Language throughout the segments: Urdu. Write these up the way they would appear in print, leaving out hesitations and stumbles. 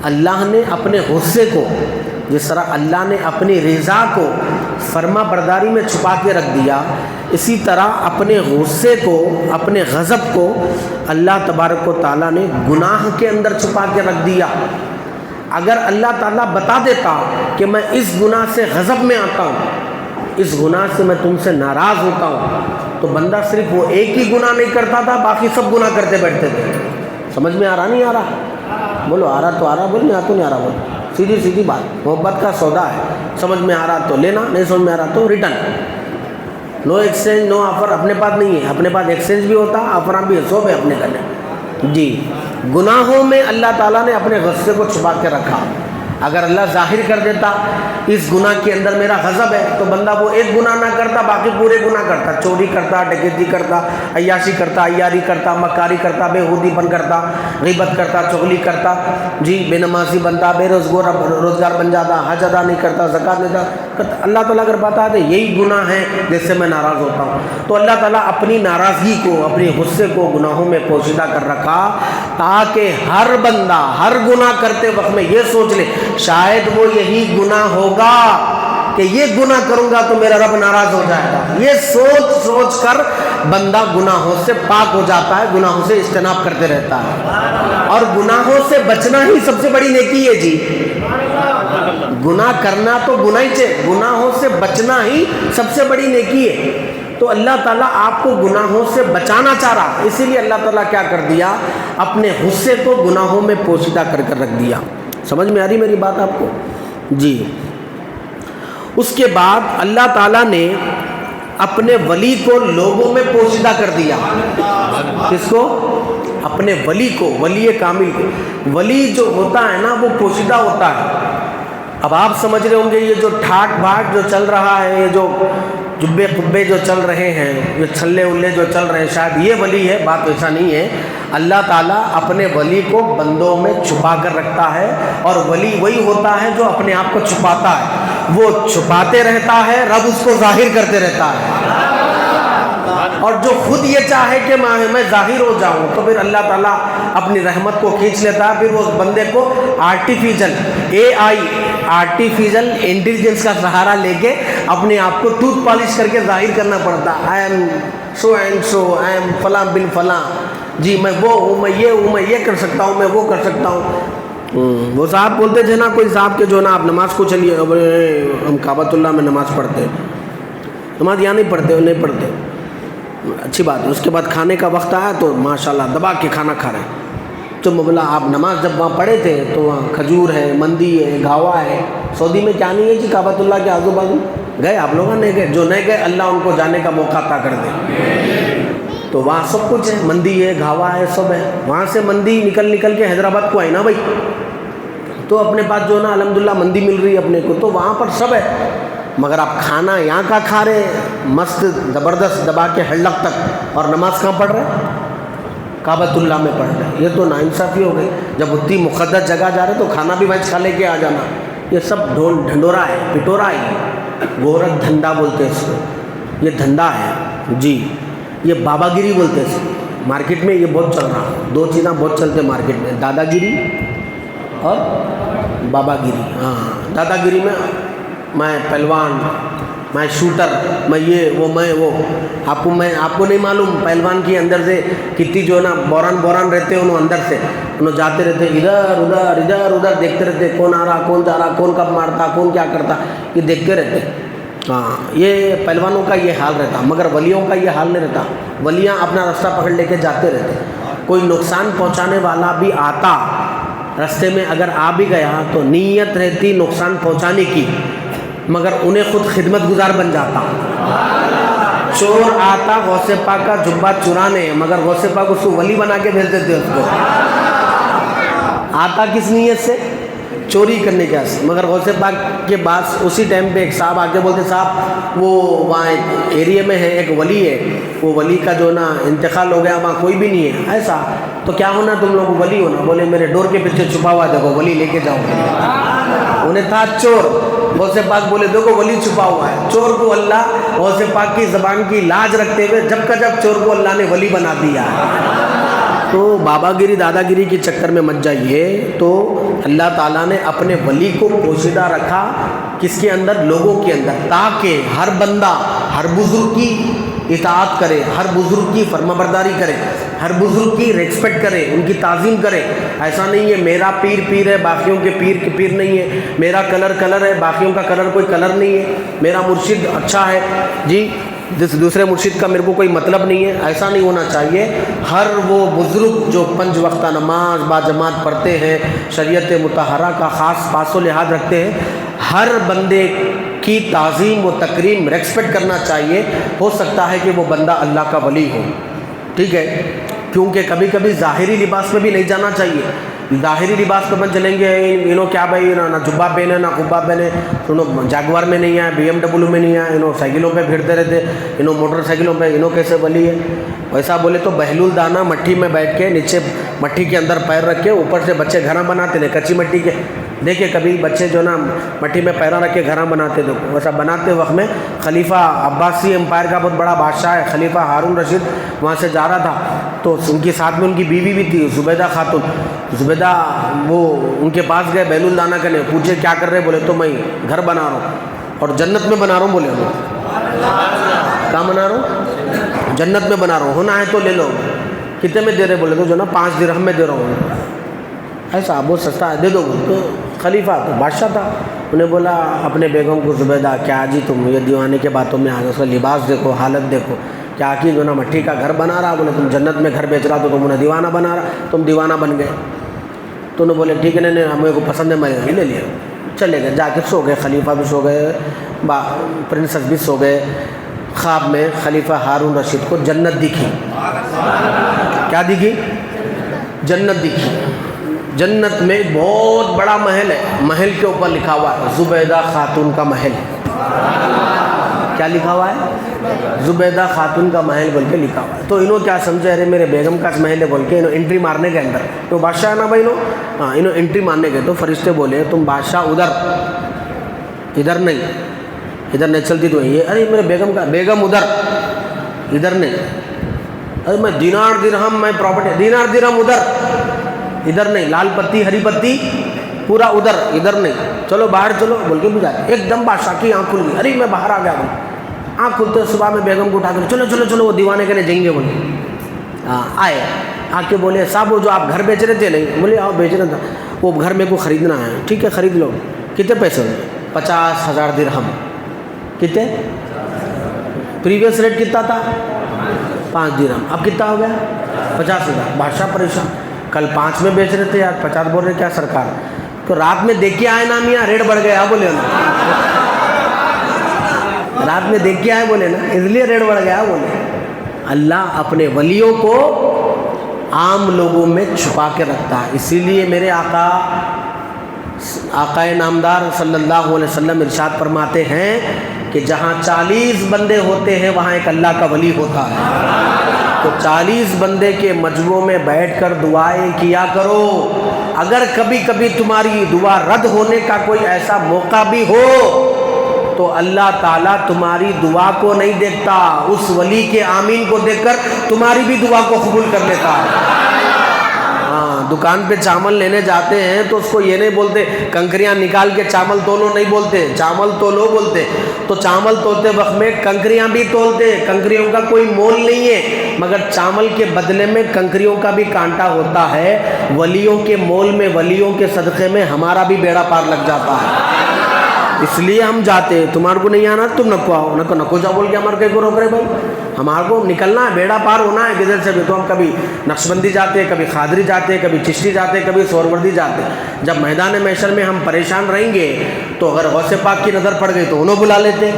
اللہ نے اپنے غصے کو، جس طرح اللہ نے اپنی رضا کو فرما برداری میں چھپا کے رکھ دیا، اسی طرح اپنے غصے کو، اپنے غضب کو اللہ تبارک و تعالیٰ نے گناہ کے اندر چھپا کے رکھ دیا۔ اگر اللہ تعالیٰ بتا دیتا کہ میں اس گناہ سے غضب میں آتا ہوں، اس گناہ سے میں تم سے ناراض ہوتا ہوں، تو بندہ صرف وہ ایک ہی گناہ نہیں کرتا تھا، باقی سب گناہ کرتے بیٹھتے تھے۔ سمجھ میں آ رہا نہیں آ رہا؟ بولو آ رہا تو آ رہا، بول نہیں آ تو نہیں آ رہا، بولو سیدھی سیدھی بات، محبت کا سودا ہے، سمجھ میں آ رہا تو لینا، نہیں سمجھ میں آ رہا تو ریٹرن۔ نو ایکسچینج نو آفر اپنے پاس نہیں ہے، اپنے پاس ایکسچینج بھی ہوتا، آفر بھی ہے، سو ہے اپنے گلے۔ جی، گناہوں میں اللہ تعالیٰ نے اپنے غصے کو چھپا کے رکھا۔ اگر اللہ ظاہر کر دیتا اس گناہ کے اندر میرا غضب ہے، تو بندہ وہ ایک گناہ نہ کرتا، باقی پورے گناہ کرتا، چوری کرتا، ڈکیتی کرتا، عیاشی کرتا، عیاری کرتا، مکاری کرتا، بےہودی پن کرتا، غیبت کرتا، چغلی کرتا، جی بے نمازی بنتا، بے روزگار بن جاتا، حج ادا نہیں کرتا، زکوٰۃ نہیں دیتا۔ اللہ تعالیٰ اگر بتا دے یہی گناہ ہے جس سے میں ناراض ہوتا ہوں، تو اللہ تعالیٰ اپنی ناراضگی کو، اپنے غصے کو گناہوں میں پوشیدہ کر رکھا، تاکہ ہر بندہ ہر گناہ کرتے وقت میں یہ سوچ لے شاید وہ یہی گناہ ہوگا کہ یہ گناہ کروں گا تو میرا رب ناراض ہو جائے گا۔ یہ سوچ سوچ کر بندہ گناہوں سے پاک ہو جاتا ہے، گناہوں سے اجتناب کرتے رہتا ہے۔ اور گناہوں سے بچنا ہی سب سے بڑی نیکی ہے جی۔ گناہ کرنا تو گناہ ہی ہے، گناہوں سے بچنا ہی سب سے بڑی نیکی ہے۔ تو اللہ تعالیٰ آپ کو گناہوں سے بچانا چاہ رہا، اسی لیے اللہ تعالیٰ کیا کر دیا، اپنے غصے کو گناہوں میں پوشیدہ کر کر رکھ دیا۔ سمجھ میں آ رہی میری بات آپ کو؟ جی۔ اس کے بعد اللہ تعالیٰ نے اپنے ولی کو لوگوں میں پوشیدہ کر دیا۔ کس کو؟ اپنے ولی کو، ولی کامل کو۔ ولی جو ہوتا ہے نا وہ پوشیدہ ہوتا ہے۔ اب آپ سمجھ رہے ہوں گے یہ جو ٹھاٹ باٹ جو چل رہا ہے، یہ جو جبے قبے جو چل رہے ہیں، یہ چھلے الے جو چل رہے ہیں، شاید یہ ولی ہے، بات ایسا نہیں ہے۔ اللہ تعالیٰ اپنے ولی کو بندوں میں چھپا کر رکھتا ہے، اور ولی وہی ہوتا ہے جو اپنے آپ کو چھپاتا ہے، وہ چھپاتے رہتا ہے، رب اس کو ظاہر کرتے رہتا ہے۔ اور جو خود یہ چاہے کہ میں ظاہر ہو جاؤں، تو پھر اللہ تعالیٰ اپنی رحمت کو کھینچ لیتا ہے، پھر وہ بندے کو آرٹیفیشل آرٹیفیشل انٹیلیجنس کا سہارا لے کے اپنے آپ کو ٹوتھ پالش کر کے ظاہر کرنا پڑتا ہے۔ I am so and so, I am فلاں بن فلاں، جی میں وہ ہوں، میں یہ ہوں، میں یہ کر سکتا ہوں، میں وہ کر سکتا ہوں۔ وہ صاحب بولتے تھے نا، کوئی صاحب کے جو نا آپ نماز کو چلیے، ہم کعبۃ اللہ میں نماز پڑھتے ہیں، نماز یہاں نہیں پڑھتے، اچھی بات ہے۔ اس کے بعد کھانے کا وقت آیا تو ماشاءاللہ دبا کے کھانا کھا رہے ہیں۔ تو میں بولا آپ نماز جب وہاں پڑھے تھے تو وہاں کھجور ہے، مندی ہے، گھاوا ہے، سعودی میں کیا نہیں ہے جی کعبۃ اللہ کے آزو بازو؟ گئے آپ لوگ نہیں گئے؟ جو نہیں گئے اللہ ان کو جانے کا موقع عطا کر دے۔ تو وہاں سب کچھ ہے، مندی ہے، گھاوا ہے، سب ہے۔ وہاں سے مندی نکل کے حیدرآباد کو آئی نا بھائی، تو اپنے پاس جو نا الحمدللہ مندی مل رہی ہے اپنے کو، تو وہاں پر سب ہے، مگر آپ کھانا یہاں کا کھا رہے ہیں مست زبردست دبا کے ہڑلک تک، اور نماز کہاں پڑھ رہے ہیں؟ کعبۃ اللہ میں پڑھ رہے ہیں۔ یہ تو ناانصافی ہو گئی۔ جب اتنی مقدس جگہ جا رہے تو کھانا بھی وہیں کھا لے کے آ جانا۔ یہ سب ڈھول ڈھنڈورا ہے، پٹورا ہے، گورکھ دھندا بولتے ہیں اس کو، یہ دھندا ہے جی۔ یہ بابا گیری بولتے ہیں اس کو۔ مارکیٹ میں یہ بہت چل رہا، دو چیزیں بہت چلتے مارکیٹ میں، دادا گیری اور بابا گیری۔ ہاں، دادا گیری میں میں پہلوان، میں شوٹر، میں یہ وہ آپ کو نہیں معلوم پہلوان کی اندر سے کتنی جو ہے نا بوران رہتے ہیں، انہوں اندر سے انہوں جاتے رہتے ادھر ادھر دیکھتے رہتے، کون آ رہا، کون جا رہا، کون کب مارتا، کون کیا کرتا، یہ دیکھتے رہتے۔ ہاں، یہ پہلوانوں کا یہ حال رہتا، مگر ولیوں کا یہ حال نہیں رہتا۔ ولیاں اپنا راستہ پکڑ لے کے جاتے رہتے، کوئی نقصان پہنچانے والا بھی آتا راستے میں اگر آ بھی گیا تو نیت رہتی نقصان پہنچانے کی، مگر انہیں خود خدمت گزار بن جاتا۔ چور آتا غوث پاک کا جبہ چرانے، مگر غوث پاک اس کو ولی بنا کے بھیج دیتے، اس کو آتا کس نیت سے؟ چوری کرنے کے واسطے، مگر غوث پاک کے بعد اسی ٹائم پہ ایک صاحب آگے بولتے صاحب وہ وہاں ایک ایریے میں ہے، ایک ولی ہے، وہ ولی کا جو نا انتقال ہو گیا، وہاں کوئی بھی نہیں ہے ایسا، تو کیا ہونا تم لوگ ولی ہونا؟ بولے میرے ڈور کے پیچھے چھپا ہوا دیکھو ولی لے کے جاؤ۔ انہیں تھا چور، غوث پاک بولے دیکھو ولی چھپا ہوا ہے۔ چور کو اللہ غوث پاک کی زبان کی لاج رکھتے ہوئے جب کا جب چور کو اللہ نے ولی بنا دیا۔ تو بابا گیری دادا گیری کے چکر میں مت جائیے۔ تو اللہ تعالیٰ نے اپنے ولی کو پوشیدہ رکھا کس کے اندر؟ لوگوں کے اندر، تاکہ ہر بندہ ہر بزرگ کی اطاعت کرے، ہر بزرگ کی فرمانبرداری کرے، ہر بزرگ کی ریسپیکٹ کرے، ان کی تعظیم کرے۔ ایسا نہیں ہے میرا پیر پیر ہے باقیوں کے پیر نہیں ہے، میرا کلر ہے باقیوں کا کلر کوئی کلر نہیں ہے، میرا مرشد اچھا ہے جی دوسرے مرشد کا میرے کو کوئی مطلب نہیں ہے، ایسا نہیں ہونا چاہیے۔ ہر وہ بزرگ جو 5 وقتہ نماز باجماعت پڑھتے ہیں، شریعت مطہرہ کا خاص پاس و لحاظ رکھتے ہیں، ہر بندے کی تعظیم و تکریم ریسپیکٹ کرنا چاہیے۔ ہو سکتا ہے کہ وہ بندہ اللہ کا ولی ہو، ٹھیک ہے، کیونکہ کبھی کبھی ظاہری لباس میں بھی نہیں جانا چاہیے۔ ظاہری لباس پہ بن چلیں گے کیا بھائی نہ جبہ پہنے نہ قبہ پہنے، جاگوار میں نہیں ہے، BMW میں نہیں ہے، سائیکلوں پہ پھرتے رہتے، موٹر سائیکلوں پہ کیسے ولی ہے؟ ویسا بولے تو بہلول دانا مٹی میں بیٹھ کے نیچے مٹی کے اندر پیر رکھ کے اوپر سے بچے گھر بناتے تھے کچی مٹی کے، دیکھے کبھی بچے جو نا مٹی میں پیرا رکھ کے گھر بناتے تھے، ویسا بناتے وقت میں خلیفہ عباسی امپائر کا بہت بڑا بادشاہ ہے خلیفہ ہارون رشید وہاں سے جا رہا تھا، تو ان کے ساتھ میں ان کی بیوی بھی تھی زبیدہ خاتون۔ زبیدہ وہ ان کے پاس گئے بہلول دانا کرنے، پوچھے کیا کر رہے؟ بولے تو میں گھر بنا رہا ہوں اور جنت میں بنا رہا ہوں۔ بولے کہاں بنا رہا ہوں؟ جنت میں بنا رہا ہوں، ہونا ہے تو لے لو۔ کتنے میں دے رہے؟ بولے تو جو نا 5 درہم میں دے رہا ہوں۔ ایسا بہت سستا ہے، دے دو۔ تو خلیفہ تو بادشاہ تھا، انہیں بولا اپنے بیگم کو زبیدہ کیا جی تم یہ دیوانے کے باتوں میں آ گئے، اس کا لباس دیکھو حالت دیکھو، کیا کہ جو نا مٹی کا گھر بنا رہا، بولے تم جنت میں گھر بیچ رہا تو تم انہیں دیوانہ بنا رہا، تم دیوانہ بن گئے۔ تو انہوں بولے ٹھیک ہے نہیں ہمیں کو پسند ہے میں لے لیا، چلے گئے، جا کے سو گئے، خلیفہ بھی سو گئے، پرنسس بھی سو گئے۔ خواب میں خلیفہ ہارون رشید کو جنت دکھی۔ کیا دکھی؟ جنت دکھی۔ جنت میں بہت بڑا محل ہے، محل کے اوپر لکھا ہوا ہے زبیدہ خاتون کا محل۔ کیا لکھا ہوا ہے؟ زبیدہ خاتون کا محل بول کے لکھا ہوا ہے۔ تو انہوں کیا سمجھے ارے میرے بیگم کا محل ہے بول کے انہوں انٹری مارنے کے اندر، تو بادشاہ ہے نا بھائی ہاں انہوں انٹری مارنے گئے، تو فرشتے بولے تم بادشاہ ادھر نہیں، ادھر نہیں چلتی تو یہ ارے میرے بیگم کا بیگم ادھر نہیں، ارے میں دینار درہم میں پراپرٹی دینار درہم ادھر نہیں، لال پتی ہری پتی پورا ادھر نہیں، چلو باہر چلو بول کے بجھا ایک دم بادشاہ کی آنکھ کھل گئی، ارے میں باہر آ گیا ہوں۔ آنکھ کھلتے صبح میں بیگم کو اٹھا کر چلو وہ دیوانے کے لیے جائیں گے بولے، آئے آ کے بولے صاحب وہ جو آپ گھر بیچ رہے تھے نہیں؟ بولے آؤ بیچ رہا تھا، وہ گھر میرے کو خریدنا ہے، ٹھیک ہے خرید لو، کتنے پیسے ہوئے؟ 50,000 درہم۔ کتنے؟ پریویس ریٹ کتنا تھا؟ 5 درہم، اب کتنا ہو گیا؟ 50,000۔ بادشاہ پریشان، کل 5 میں بیچ رہے تھے یار 50 بول رہے کیا سرکار؟ تو رات میں دیکھ کے آئے نا میاں ریٹ بڑھ گیا بولے نا، رات میں دیکھ کے آئے بولے نا اس لیے ریٹ بڑھ گیا بولے۔ اللہ اپنے ولیوں کو عام لوگوں میں چھپا کے رکھتا ہے، اسی لیے میرے آقا نامدار صلی اللہ علیہ وسلم ارشاد فرماتے ہیں کہ جہاں 40 بندے ہوتے ہیں وہاں ایک اللہ کا ولی ہوتا ہے، تو 40 بندے کے مجموعوں میں بیٹھ کر دعائیں کیا کرو۔ اگر کبھی کبھی تمہاری دعا رد ہونے کا کوئی ایسا موقع بھی ہو تو اللہ تعالیٰ تمہاری دعا کو نہیں دیکھتا، اس ولی کے آمین کو دیکھ کر تمہاری بھی دعا کو قبول کر لیتا ہے۔ دکان پہ چاول لینے جاتے ہیں تو اس کو یہ نہیں بولتے کنکریاں نکال کے چاول تولو، نہیں بولتے چاول تولو بولتے، تو چاول تولتے وقت میں کنکریاں بھی تولتے، کنکریوں کا کوئی مول نہیں ہے، مگر چاول کے بدلے میں کنکریوں کا بھی کانٹا ہوتا ہے۔ ولیوں کے مول میں ولیوں کے صدقے میں ہمارا بھی بیڑا پار لگ جاتا ہے، اس لیے ہم جاتے۔ تمہارے کو نہیں آنا تم نکو آؤ، نکو جاؤ بول کے ہمارے کہیں کو روک رہے بھائی، ہمارے کو نکلنا ہے، بیڑا پار ہونا ہے کدھر سے بھی۔ تو ہم کبھی نقشبندی جاتے، کبھی قادری جاتے، کبھی چشتی جاتے، کبھی سہروردی جاتے۔ جب میدان محشر میں ہم پریشان رہیں گے تو اگر غوث پاک کی نظر پڑ گئی تو انہوں بلا لیتے،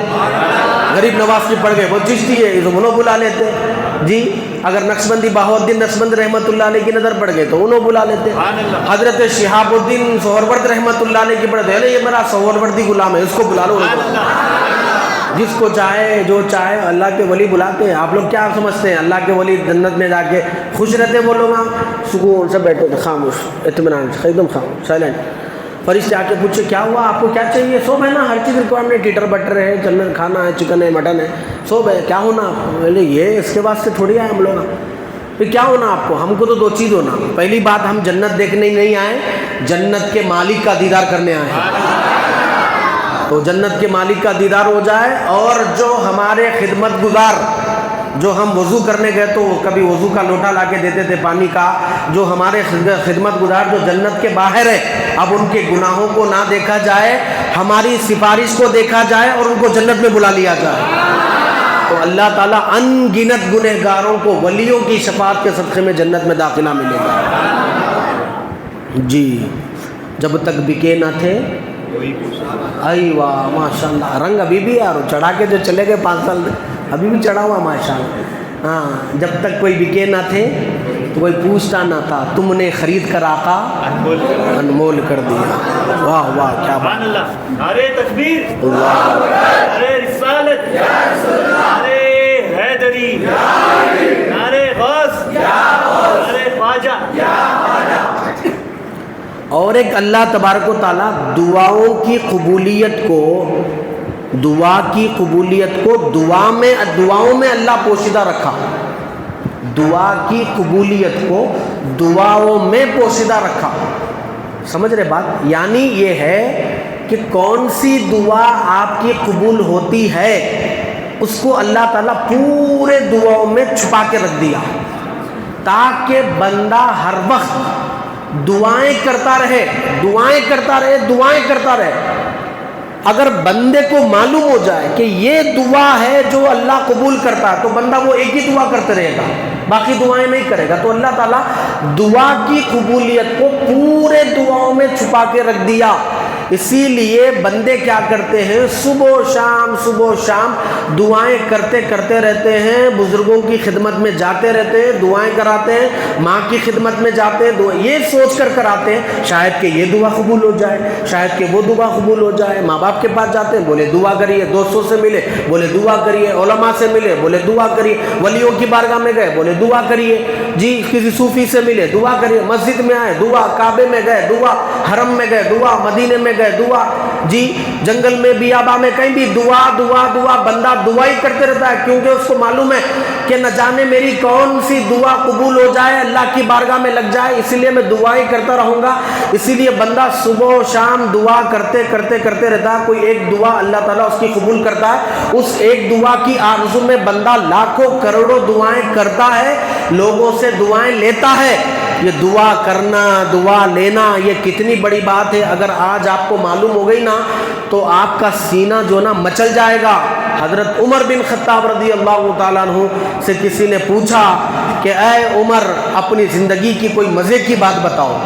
غریب نواز کی پڑ گئے وہ چشتی ہے تو انہوں بلا لیتے جی، اگر نقشبندی بہاؤالدین نقشبند رحمۃ اللہ علیہ کی نظر پڑ گئے تو انہوں بلا لیتے، حضرت شہاب الدین سہرورد رحمۃ اللہ علیہ کی پڑ گئے یہ میرا سہروردی غلام ہے اس کو بلا لو، جس کو چاہے جو چاہے اللہ کے ولی بلاتے ہیں۔ آپ لوگ کیا سمجھتے ہیں اللہ کے ولی جنت میں جا کے خوش رہتے؟ وہ لوگ سکون سے بیٹھے خاموش اطمینان ایک دم خاموش سائلنٹ۔ فرشتے آ کے پوچھے کیا ہوا آپ کو کیا چاہیے؟ سو ہے نا ہر چیز ریکوائرمنٹ ہے، ٹیٹر بٹر ہے، چندن کھانا ہے، چکن ہے، مٹن ہے، سو ہے کیا ہونا؟ بولے یہ اس کے واسطے تھوڑی آئے ہم لوگ، پھر کیا ہونا آپ کو؟ ہم کو تو دو چیز ہونا. پہلی بات ہم جنت دیکھنے نہیں آئے, جنت کے مالک کا دیدار کرنے آئے ہیں. تو جنت کے مالک کا دیدار ہو جائے. اور جو ہمارے خدمت گزار, جو ہم وضو کرنے گئے تو کبھی وضو کا لوٹا لا کے دیتے تھے پانی کا, جو ہمارے خدمت گزار جو جنت کے باہر ہے, اب ان کے گناہوں کو نہ دیکھا جائے, ہماری سفارش کو دیکھا جائے اور ان کو جنت میں بلا لیا جائے. تو اللہ تعالیٰ ان گنت گنہگاروں کو ولیوں کی شفاعت کے صدقے میں جنت میں داخلہ ملے گا. جی جب تک بکے نہ تھے, ای واہ ماشاء اللہ, رنگ ابھی بھی یار چڑھا کے جو چلے گئے 5 سال ابھی بھی چڑھا ہوا ماشاء اللہ. ہاں, جب تک کوئی بکے نہ تھے تو کوئی پوچھتا نہ تھا, تم نے خرید کر آقا انمول کر دیا. واہ واہ کیا بات. نعرے تکبیر, اللہ, نعرے رسالت, نعرے حیدری, نعرے غوث, نعرے خواجہ. اور ایک اللہ تبارک و تعالیٰ دعاؤں کی قبولیت کو, دعا کی قبولیت کو دعاؤں میں اللہ پوشیدہ رکھا. دعا کی قبولیت کو دعاؤں میں پوشیدہ رکھا. سمجھ رہے بات؟ یعنی یہ ہے کہ کون سی دعا آپ کی قبول ہوتی ہے اس کو اللہ تعالیٰ پورے دعاؤں میں چھپا کے رکھ دیا, تاکہ بندہ ہر وقت دعائیں کرتا رہے, دعائیں کرتا رہے, دعائیں کرتا رہے. اگر بندے کو معلوم ہو جائے کہ یہ دعا ہے جو اللہ قبول کرتا ہے, تو بندہ وہ ایک ہی دعا کرتے رہے گا, باقی دعائیں نہیں کرے گا. تو اللہ تعالیٰ دعا کی قبولیت کو پورے دعاؤں میں چھپا کے رکھ دیا. اسی لیے بندے کیا کرتے ہیں, صبح و شام دعائیں کرتے کرتے رہتے ہیں, بزرگوں کی خدمت میں جاتے رہتے ہیں, دعائیں کراتے ہیں, ماں کی خدمت میں جاتے ہیں, یہ سوچ کر کراتے ہیں شاید کہ یہ دعا قبول ہو جائے, شاید کہ وہ دعا قبول ہو جائے. ماں باپ کے پاس جاتے ہیں, بولے دعا کریے. دوستوں سے ملے, بولے دعا کریے. علماء سے ملے, بولے دعا کریے. ولیوں کی بارگاہ میں گئے, بولے دعا کریے. جی کسی صوفی سے ملے, دعا کریے. مسجد میں آئے, دعا. کعبے میں گئے, دعا. حرم میں گئے, دعا. مدینے میں گئے, دعا. جی جنگل میں, بیاباں میں, کہیں بھی دعا دعا دعا. بندہ دعا ہی کرتے رہتا ہے, کیونکہ اس کو معلوم ہے کہ نہ جانے میری کون سی دعا قبول ہو جائے, اللہ کی بارگاہ میں لگ جائے, اسی لیے میں دعا ہی کرتا رہوں گا. اسی لیے بندہ صبح و شام دعا کرتے کرتے کرتے رہتا ہے. کوئی ایک دعا اللہ تعالیٰ اس کی قبول کرتا ہے, اس ایک دعا کی آرزو میں بندہ لاکھوں کروڑوں دعائیں کرتا ہے, لوگوں سے دعائیں لیتا ہے. یہ دعا کرنا, دعا لینا, یہ کتنی بڑی بات ہے. اگر آج آپ کو معلوم ہو گئی نا تو آپ کا سینہ جو نا مچل جائے گا. حضرت عمر بن خطاب رضی اللہ تعالیٰ عنہ سے کسی نے پوچھا کہ اے عمر, اپنی زندگی کی کوئی مزے کی بات بتاؤ.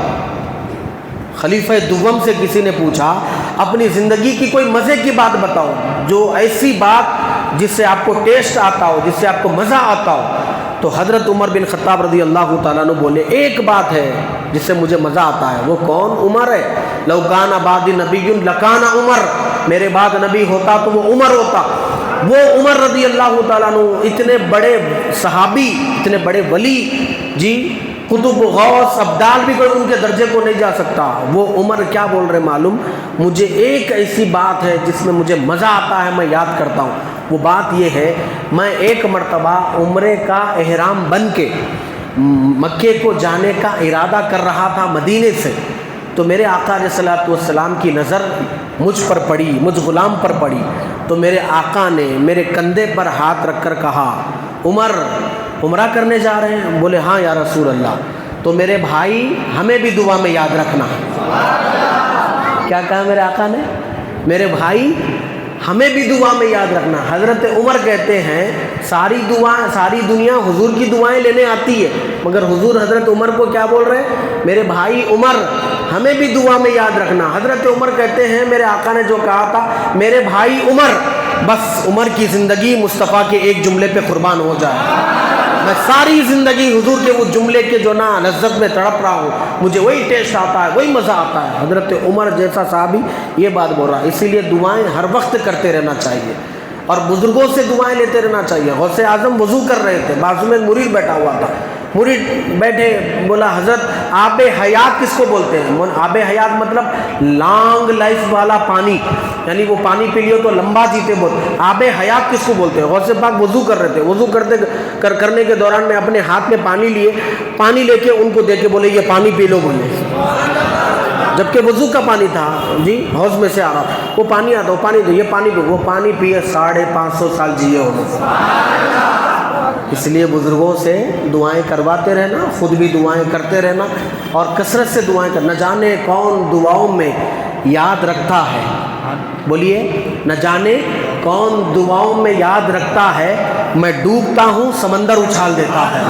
خلیفہ دوم سے کسی نے پوچھا اپنی زندگی کی کوئی مزے کی بات بتاؤ, جو ایسی بات جس سے آپ کو ٹیسٹ آتا ہو, جس سے آپ کو مزہ آتا ہو. تو حضرت عمر بن خطاب رضی اللہ تعالیٰ عنہ بولے ایک بات ہے جس سے مجھے مزہ آتا ہے. وہ کون؟ عمر ہے. لو کان بعدی نبی لکان عمر, میرے بعد نبی ہوتا تو وہ عمر ہوتا. وہ عمر رضی اللہ تعالیٰ عنہ اتنے بڑے صحابی, اتنے بڑے ولی, جی قطب غوث ابدال بھی کوئی ان کے درجے کو نہیں جا سکتا. وہ عمر کیا بول رہے معلوم, مجھے ایک ایسی بات ہے جس میں مجھے مزہ آتا ہے, میں یاد کرتا ہوں. وہ بات یہ ہے, میں ایک مرتبہ عمرے کا احرام بن کے مکے کو جانے کا ارادہ کر رہا تھا مدینے سے. تو میرے آقا علیہ الصلوۃ والسلام کی نظر مجھ پر پڑی, مجھ غلام پر پڑی. تو میرے آقا نے میرے کندھے پر ہاتھ رکھ کر کہا عمر عمرہ کرنے جا رہے ہیں؟ بولے ہاں یا رسول اللہ. تو میرے بھائی ہمیں بھی دعا میں یاد رکھنا. کیا کہا میرے آقا نے؟ میرے بھائی ہمیں بھی دعا میں یاد رکھنا. حضرت عمر کہتے ہیں ساری دنیا حضور کی دعائیں لینے آتی ہے, مگر حضور حضرت عمر کو کیا بول رہے ہیں؟ میرے بھائی عمر ہمیں بھی دعا میں یاد رکھنا. حضرت عمر کہتے ہیں میرے آقا نے جو کہا تھا میرے بھائی عمر, بس عمر کی زندگی مصطفیٰ کے ایک جملے پہ قربان ہو جائے. میں ساری زندگی حضور کے وہ جملے کے جو نا لذت میں تڑپ رہا ہوں, مجھے وہی ٹیسٹ آتا ہے, وہی مزہ آتا ہے. حضرت عمر جیسا صحابی یہ بات بول رہا ہے. اسی لیے دعائیں ہر وقت کرتے رہنا چاہیے اور بزرگوں سے دعائیں لیتے رہنا چاہیے. غوث اعظم وضو کر رہے تھے, بازو میں مرید بیٹھا ہوا تھا, مرید بیٹھے, بولا حضرت آب حیات کس کو بولتے ہیں؟ آب حیات مطلب لانگ لائف والا پانی, یعنی وہ پانی پی لیو تو لمبا جیتے بولتے. آب حیات کس کو بولتے ہیں؟ غوث پاک وضو کر رہے تھے, وضو کرنے کے دوران میں اپنے ہاتھ میں پانی لے کے ان کو دے کے بولے یہ پانی پی لو بولے, جبکہ وضو کا پانی تھا جی, حوض میں سے آ رہا, وہ پانی آتا, وہ پانی دو, یہ پانی دو, وہ پانی پیے 550 سال جیے ہونے. اس لیے بزرگوں سے دعائیں کرواتے رہنا, خود بھی دعائیں کرتے رہنا, اور کثرت سے دعائیں کرنا. نہ جانے کون دعاؤں میں یاد رکھتا ہے, بولیے نہ جانے کون دعاؤں میں یاد رکھتا ہے. میں ڈوبتا ہوں سمندر اچھال دیتا ہے.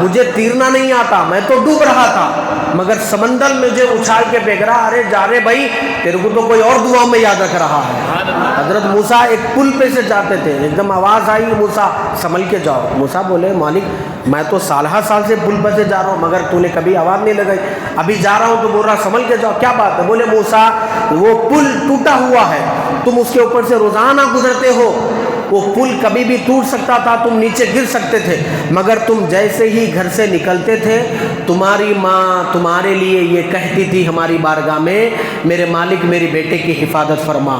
مجھے تیرنا نہیں آتا, میں تو ڈوب رہا تھا, مگر سمندر مجھے اچھال کے پھینک رہا. ارے جا رے بھائی, تیرے کو تو کوئی اور دعاؤں میں یاد رکھ رہا ہے. حضرت موسیٰ ایک پل پہ سے جاتے تھے, ایک دم آواز آئی موسیٰ سنبھل کے جاؤ. موسیٰ بولے مالک میں تو سال سے پل پہ سے جا رہا ہوں, مگر تو نے کبھی آواز نہیں لگائی. ابھی جا رہا ہوں تو بول رہا سنبھل کے جاؤ, کیا بات ہے؟ بولے موسیٰ وہ پل ٹوٹا ہوا ہے, تم اس کے اوپر سے روزانہ گزرتے ہو. وہ پل کبھی بھی ٹوٹ سکتا تھا, تم نیچے گر سکتے تھے, مگر تم جیسے ہی گھر سے نکلتے تھے تمہاری ماں تمہارے لیے یہ کہتی تھی ہماری بارگاہ میں, میرے مالک میری بیٹے کی حفاظت فرما.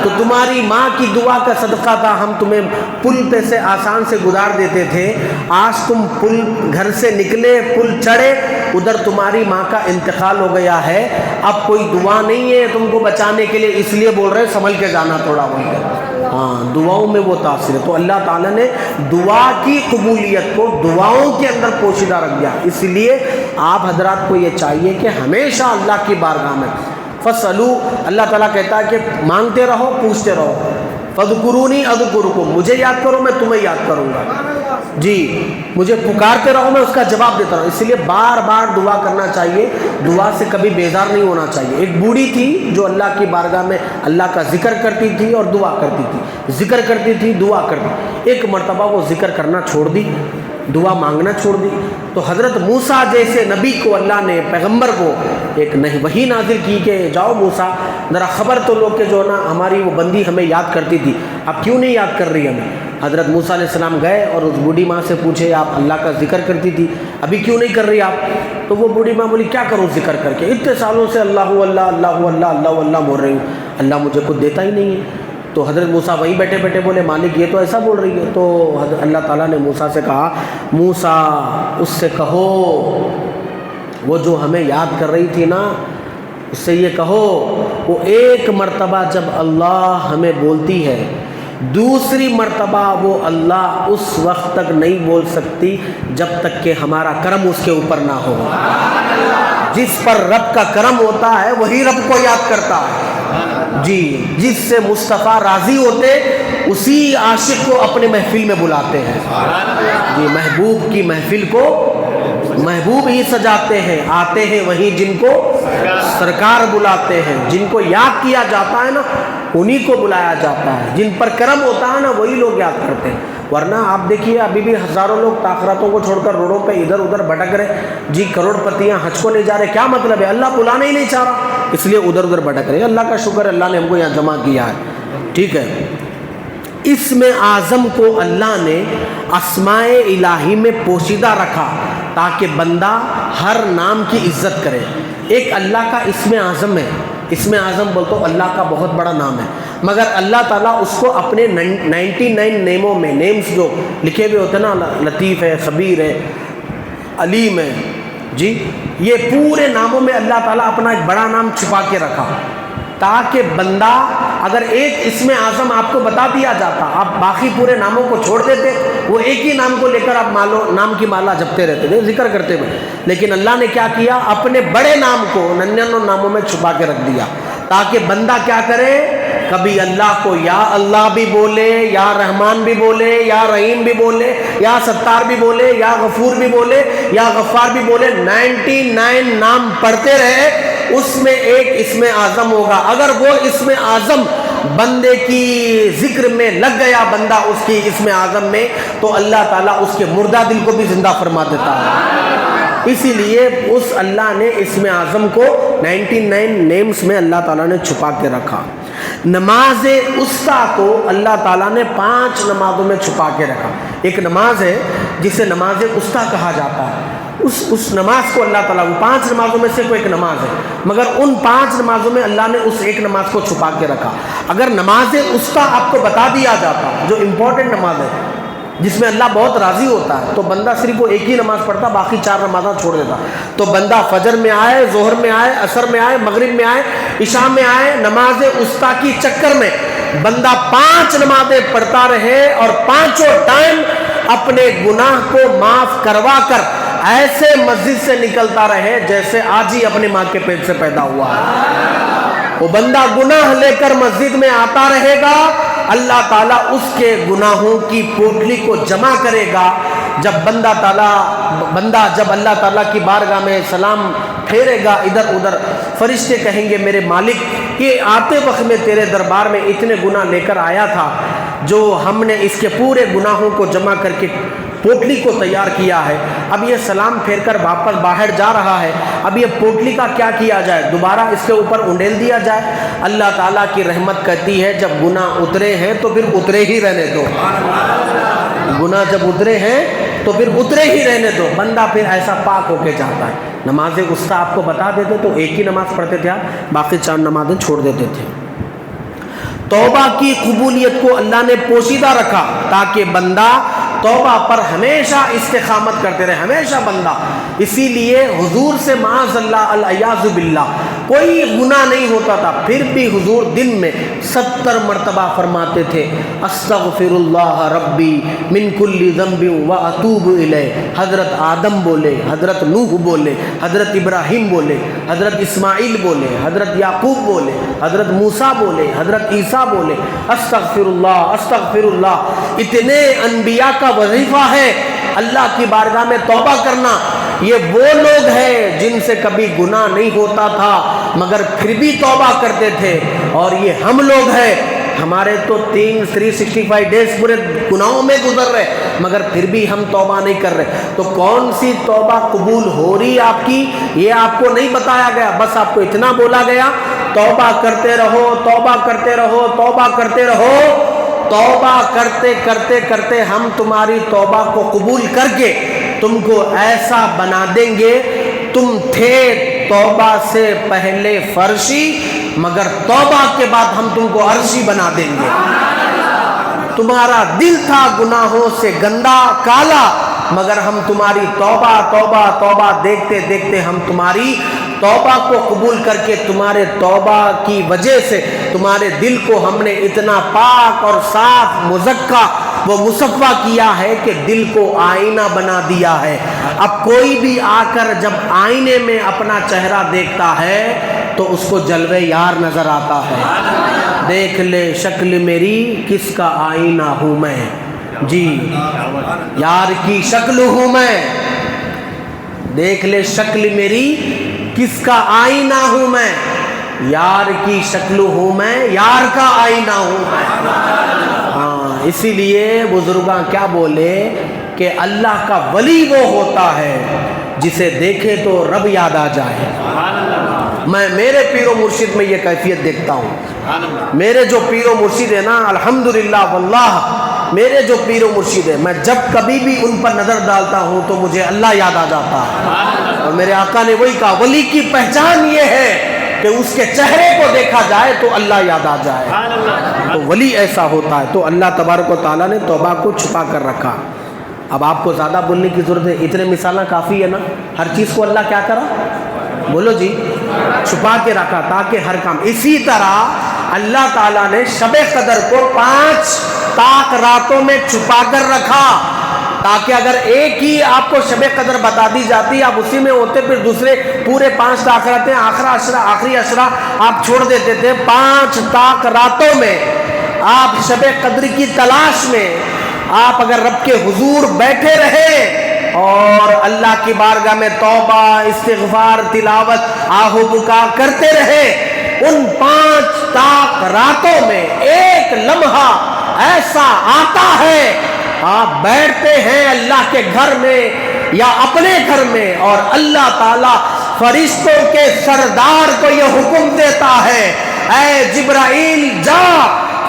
تو تمہاری ماں کی دعا کا صدقہ تھا ہم تمہیں پل پہ سے آسان سے گزار دیتے تھے. آج تم پل گھر سے نکلے, پل چڑھے, ادھر تمہاری ماں کا انتقال ہو گیا ہے, اب کوئی دعا نہیں ہے تم کو بچانے کے لیے, اس لیے بول رہے سنبھل کے جانا تھوڑا بول کے. ہاں, دعاؤں میں وہ تاثیر ہے. تو اللہ تعالیٰ نے دعا کی قبولیت کو دعاؤں کے اندر پوشیدہ رکھ دیا. اس لیے آپ حضرات کو یہ چاہیے کہ ہمیشہ اللہ کی بارگاہ میں فَاسْأَلُوا, اللہ تعالیٰ کہتا ہے کہ مانگتے رہو, پوچھتے رہو. فَاذْكُرُونِي أَذْكُرْكُمْ, مجھے یاد کرو میں تمہیں یاد کروں گا. جی, مجھے پکارتے رہو میں اس کا جواب دیتا رہوں. اس لیے بار بار دعا کرنا چاہیے, دعا سے کبھی بیزار نہیں ہونا چاہیے. ایک بوڑھی تھی جو اللہ کی بارگاہ میں اللہ کا ذکر کرتی تھی اور دعا کرتی تھی, ذکر کرتی تھی دعا کرتی. ایک مرتبہ وہ ذکر کرنا چھوڑ دی, دعا مانگنا چھوڑ دی. تو حضرت موسیٰ جیسے نبی کو اللہ نے, پیغمبر کو ایک وحی نازل کی کہ جاؤ موسیٰ ذرا خبر تو لو کہ جو نا ہماری وہ بندی ہمیں یاد کرتی تھی, اب کیوں نہیں یاد کر رہی ہمیں. حضرت موسیٰ علیہ السلام گئے اور اس بوڑھی ماں سے پوچھے آپ اللہ کا ذکر کرتی تھی, ابھی کیوں نہیں کر رہی آپ؟ تو وہ بوڑھی ماں بولی کیا کروں ذکر کر کے, اتنے سالوں سے اللہ اللہ اللہ اللہ اللہ اللہ بول رہی ہوں, اللہ مجھے کچھ دیتا ہی نہیں ہے. تو حضرت موسیٰ وہیں بیٹھے بیٹھے بولے مالک یہ تو ایسا بول رہی ہے. تو حضرت اللہ تعالیٰ نے موسیٰ سے کہا موسیٰ اس سے کہو, وہ جو ہمیں یاد کر رہی تھی نا اس سے یہ کہو, وہ ایک مرتبہ جب اللہ ہمیں بولتی ہے, دوسری مرتبہ وہ اللہ اس وقت تک نہیں بول سکتی جب تک کہ ہمارا کرم اس کے اوپر نہ ہو. جس پر رب کا کرم ہوتا ہے وہی رب کو یاد کرتا ہے. جی, جس سے مصطفیٰ راضی ہوتے اسی عاشق کو اپنے محفل میں بلاتے ہیں. جی, محبوب کی محفل کو محبوب ہی سجاتے ہیں, آتے ہیں وہی جن کو سرکار بلاتے ہیں. جن کو یاد کیا جاتا ہے نا انہی کو بلایا جاتا ہے, جن پر کرم ہوتا ہے نا وہی لوگ یاد کرتے ہیں. ورنہ آپ دیکھیے ابھی بھی ہزاروں لوگ تاخراتوں کو چھوڑ کر روڈوں پہ ادھر ادھر بھٹک رہے. جی, کروڑ پتیاں حج کو نہیں جا رہے, کیا مطلب ہے؟ اللہ بلانا ہی نہیں چاہ رہا, اس لیے ادھر ادھر بھٹک رہے. اللہ کا شکر اللہ نے ہم کو یہاں جمع کیا ہے. ٹھیک ہے, اسم اعظم کو اللہ نے اسماء الہی میں پوشیدہ رکھا تاکہ بندہ ہر نام کی عزت کرے. ایک اللہ کا اسم اعظم ہے, اسم اعظم بول تو اللہ کا بہت بڑا نام ہے, مگر اللہ تعالیٰ اس کو اپنے 99 ناموں میں, نیمز جو لکھے ہوئے ہوتے ہیں نا, لطیف ہے, خبیر ہے, علیم ہے, جی, یہ پورے ناموں میں اللہ تعالیٰ اپنا ایک بڑا نام چھپا کے رکھا تاکہ بندہ اگر ایک اسم اعظم آپ کو بتا دیا جاتا, آپ باقی پورے ناموں کو چھوڑ دیتے, وہ ایک ہی نام کو لے کر آپ نام کی مالا جپتے رہتے تھے, ذکر کرتے ہوئے. لیکن اللہ نے کیا کیا, اپنے بڑے نام کو 99 ناموں میں چھپا کے رکھ دیا تاکہ بندہ کیا کرے, کبھی اللہ کو یا اللہ بھی بولے, یا رحمان بھی بولے, یا رحیم بھی بولے, یا ستار بھی بولے, یا غفور بھی بولے, یا غفار بھی بولے. 99 نام پڑھتے رہے, اس میں ایک اسم اعظم ہوگا. اگر وہ اسم اعظم بندے کی ذکر میں لگ گیا, بندہ اس کی اسم اعظم میں, تو اللہ تعالیٰ اس کے مردہ دل کو بھی زندہ فرما دیتا ہے. اسی لیے اس اللہ نے اسم اعظم کو 99 نیمز میں اللہ تعالیٰ نے چھپا کے رکھا. نماز وسطیٰ کو اللہ تعالیٰ نے 5 نمازوں میں چھپا کے رکھا. ایک نماز ہے جسے نماز وسطیٰ کہا جاتا ہے، اس نماز کو اللہ تعالیٰ، وہ 5 نمازوں میں سے کوئی ایک نماز ہے، مگر ان 5 نمازوں میں اللہ نے اس ایک نماز کو چھپا کے رکھا۔ اگر نماز وسطیٰ آپ کو بتا دیا جاتا، جو امپورٹنٹ نماز ہے جس میں اللہ بہت راضی ہوتا ہے، تو بندہ صرف وہ ایک ہی نماز پڑھتا، باقی 4 نمازاں چھوڑ دیتا۔ تو بندہ فجر میں آئے، ظہر میں آئے، عصر میں آئے، مغرب میں آئے، عشاء میں آئے، نماز وسطیٰ کی چکر میں بندہ 5 نمازیں پڑھتا رہے اور 5 ٹائم اپنے گناہ کو معاف کروا کر ایسے مسجد سے نکلتا رہے جیسے آج ہی اپنی ماں کے پیٹ سے پیدا ہوا ہے۔ وہ بندہ گناہ لے کر مسجد میں آتا رہے گا، اللہ تعالیٰ اس کے گناہوں کی پوٹلی کو جمع کرے گا۔ جب بندہ جب اللہ تعالیٰ کی بارگاہ میں سلام پھیرے گا ادھر ادھر، فرشتے کہیں گے میرے مالک، یہ آتے وقت میں تیرے دربار میں اتنے گناہ لے کر آیا تھا، جو ہم نے اس کے پورے گناہوں کو جمع کر کے پوٹلی کو تیار کیا ہے، اب یہ سلام پھیر کر واپس باہر جا رہا ہے، اب یہ پوٹلی کا کیا کیا جائے، دوبارہ اس کے اوپر انڈیل دیا جائے؟ اللہ تعالیٰ کی رحمت کہتی ہے جب گناہ اترے ہیں تو پھر اترے ہی رہنے دو، گناہ جب اترے ہیں تو پھر اترے ہی رہنے دو، بندہ پھر ایسا پاک ہو کے جاتا ہے۔ نماز وسطیٰ آپ کو بتا دیتے تو ایک ہی نماز پڑھتے تھے آپ، باقی 4 نمازیں چھوڑ دیتے تھے۔ توبہ کی قبولیت کو اللہ نے پوشیدہ رکھا تاکہ بندہ توبہ پر ہمیشہ استقامت کرتے رہے، ہمیشہ بندہ، اسی لیے حضور سے معاذ اللہ العیاذ باللہ کوئی گناہ نہیں ہوتا تھا، پھر بھی حضور دن میں 70 مرتبہ فرماتے تھے استغفر اللہ ربی من کل ذنب واتوب الیہ۔ حضرت آدم بولے، حضرت نوح بولے، حضرت ابراہیم بولے، حضرت اسماعیل بولے، حضرت یعقوب بولے، حضرت موسیٰ بولے، حضرت عیسیٰ بولے استغفر اللہ استغفر اللہ۔ اتنے انبیاء کا وظیفہ ہے اللہ کی بارگاہ میں توبہ کرنا۔ یہ وہ لوگ ہیں جن سے کبھی گناہ نہیں ہوتا تھا مگر پھر بھی توبہ کرتے تھے، اور یہ ہم لوگ ہیں، ہمارے تو 365 ڈیز پورے گناہوں میں گزر رہے مگر پھر بھی ہم توبہ نہیں کر رہے۔ تو کون سی توبہ قبول ہو رہی آپ کی یہ آپ کو نہیں بتایا گیا، بس آپ کو اتنا بولا گیا توبہ کرتے رہو، توبہ کرتے رہو، توبہ کرتے رہو۔ توبہ کرتے کرتے کرتے ہم تمہاری توبہ کو قبول کر کے تم کو ایسا بنا دیں گے، تم تھے توبہ سے پہلے فرشی مگر توبہ کے بعد ہم تم کو عرشی بنا دیں گے۔ تمہارا دل تھا گناہوں سے گندا کالا مگر ہم تمہاری توبہ توبہ توبہ دیکھتے دیکھتے ہم تمہاری توبہ کو قبول کر کے تمہارے توبہ کی وجہ سے تمہارے دل کو ہم نے اتنا پاک اور صاف مزکا وہ مصفا کیا ہے کہ دل کو آئینہ بنا دیا ہے۔ اب کوئی بھی آ کر جب آئینے میں اپنا چہرہ دیکھتا ہے تو اس کو جلوے یار نظر آتا ہے۔ دیکھ لے شکل میری کس کا آئینہ ہوں میں، جی یار کی شکل ہوں میں، دیکھ لے شکل میری کس کا آئینہ ہوں میں، یار کی شکل ہوں میں، یار کا آئینہ ہوں میں۔ ہاں اسی لیے بزرگاں کیا بولے کہ اللہ کا ولی وہ ہوتا ہے جسے دیکھے تو رب یاد آ جائے۔ میں میرے پیر و مرشد میں یہ کیفیت دیکھتا ہوں، میرے جو پیر و مرشد ہے نا الحمدللہ واللہ میرے جو پیر و مرشد ہے، میں جب کبھی بھی ان پر نظر ڈالتا ہوں تو مجھے اللہ یاد آ جاتا ہے۔ اور میرے آقا نے وہی کہا ولی کی پہچان یہ ہے کہ اس کے چہرے کو دیکھا جائے تو اللہ یاد آ جائے، تو ولی ایسا ہوتا ہے۔ تو اللہ تبارک و تعالیٰ نے توبہ کو چھپا کر رکھا۔ اب آپ کو زیادہ بولنے کی ضرورت ہے، اتنے مثالیں کافی ہے نا۔ ہر چیز کو اللہ کیا کرا، بولو جی، چھپا کے رکھا تاکہ ہر کام۔ اسی طرح اللہ تعالیٰ نے شب قدر کو 5 طاق راتوں میں چھپا کر رکھا تاکہ اگر ایک ہی آپ کو شب قدر بتا دی جاتی آپ اسی میں ہوتے، پھر دوسرے پورے 5 طاق راتیں آخری عشرہ آپ چھوڑ دیتے تھے۔ 5 طاق راتوں میں آپ شب قدر کی تلاش میں آپ اگر رب کے حضور بیٹھے رہے اور اللہ کی بارگاہ میں توبہ استغفار تلاوت آہو پکار کرتے رہے، ان 5 طاق راتوں میں ایک لمحہ ایسا آتا ہے آپ بیٹھتے ہیں اللہ کے گھر میں یا اپنے گھر میں اور اللہ تعالیٰ فرشتوں کے سردار کو یہ حکم دیتا ہے اے جبرائیل جا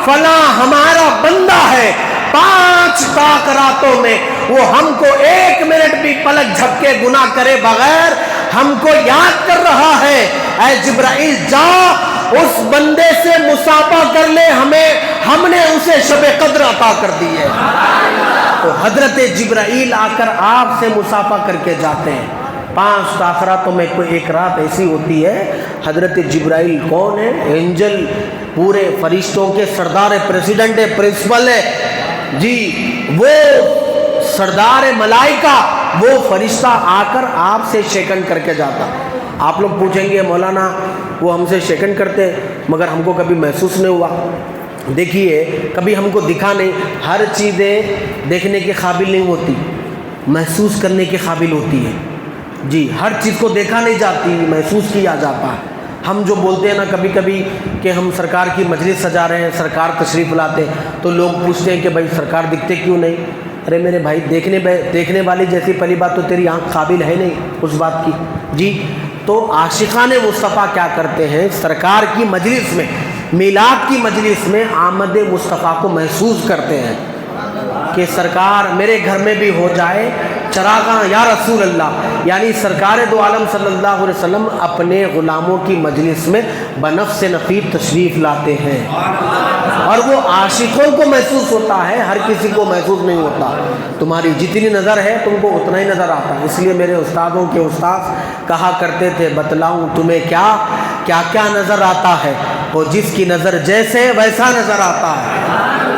فلاں ہمارا بندہ ہے 5 طاق راتوں میں وہ ہم کو 1 منٹ بھی پلک جھپکے گناہ کرے بغیر ہم کو یاد کر رہا ہے، اے جبرائیل جا اس بندے سے مصافحہ کر لے، ہم نے اسے شب قدر عطا کر دی ہے۔ تو حضرت جبرائیل آ کر آپ سے مصافحہ کر کے جاتے ہیں۔ 5 تاخراتوں میں کوئی ایک رات ایسی ہوتی ہے، حضرت جبرائیل کون ہے؟ اینجل، پورے فرشتوں کے سردار، پریزیڈنٹ ہے، پرنسپل ہے جی، وہ سردار ملائکہ، وہ فرشتہ آ کر آپ سے شیکن کر کے جاتا۔ آپ لوگ پوچھیں گے مولانا وہ ہم سے شیکن کرتے مگر ہم کو کبھی محسوس نہیں ہوا۔ دیکھیے کبھی ہم کو دکھا نہیں، ہر چیزیں دیکھنے کے قابل نہیں ہوتی، محسوس کرنے کے قابل ہوتی ہے جی، ہر چیز کو دیکھا نہیں جاتی، محسوس کیا جاتا ہے۔ ہم جو بولتے ہیں نا کبھی کبھی کہ ہم سرکار کی مجلس سجا رہے ہیں، سرکار تشریف لاتے تو لوگ پوچھتے ہیں کہ بھائی سرکار دکھتے کیوں نہیں؟ ارے میرے بھائی دیکھنے والی جیسی پہلی بات تو تیری آنکھ قابل ہے نہیں اس بات کی جی۔ تو عاشقان مصطفیٰ کیا کرتے ہیں؟ سرکار کی مجلس میں، میلاد کی مجلس میں آمد مصطفیٰ کو محسوس کرتے ہیں کہ سرکار میرے گھر میں بھی ہو جائے چراغاں یا رسول اللہ، یعنی سرکار دو عالم صلی اللہ علیہ وسلم اپنے غلاموں کی مجلس میں بنفس نفیر تشریف لاتے ہیں، اور وہ عاشقوں کو محسوس ہوتا ہے، ہر کسی کو محسوس نہیں ہوتا۔ تمہاری جتنی نظر ہے تم کو اتنا ہی نظر آتا ہے، اس لیے میرے استادوں کے استاد کہا کرتے تھے بتلاؤں تمہیں کیا کیا کیا نظر آتا ہے، وہ جس کی نظر جیسے ویسا نظر آتا ہے۔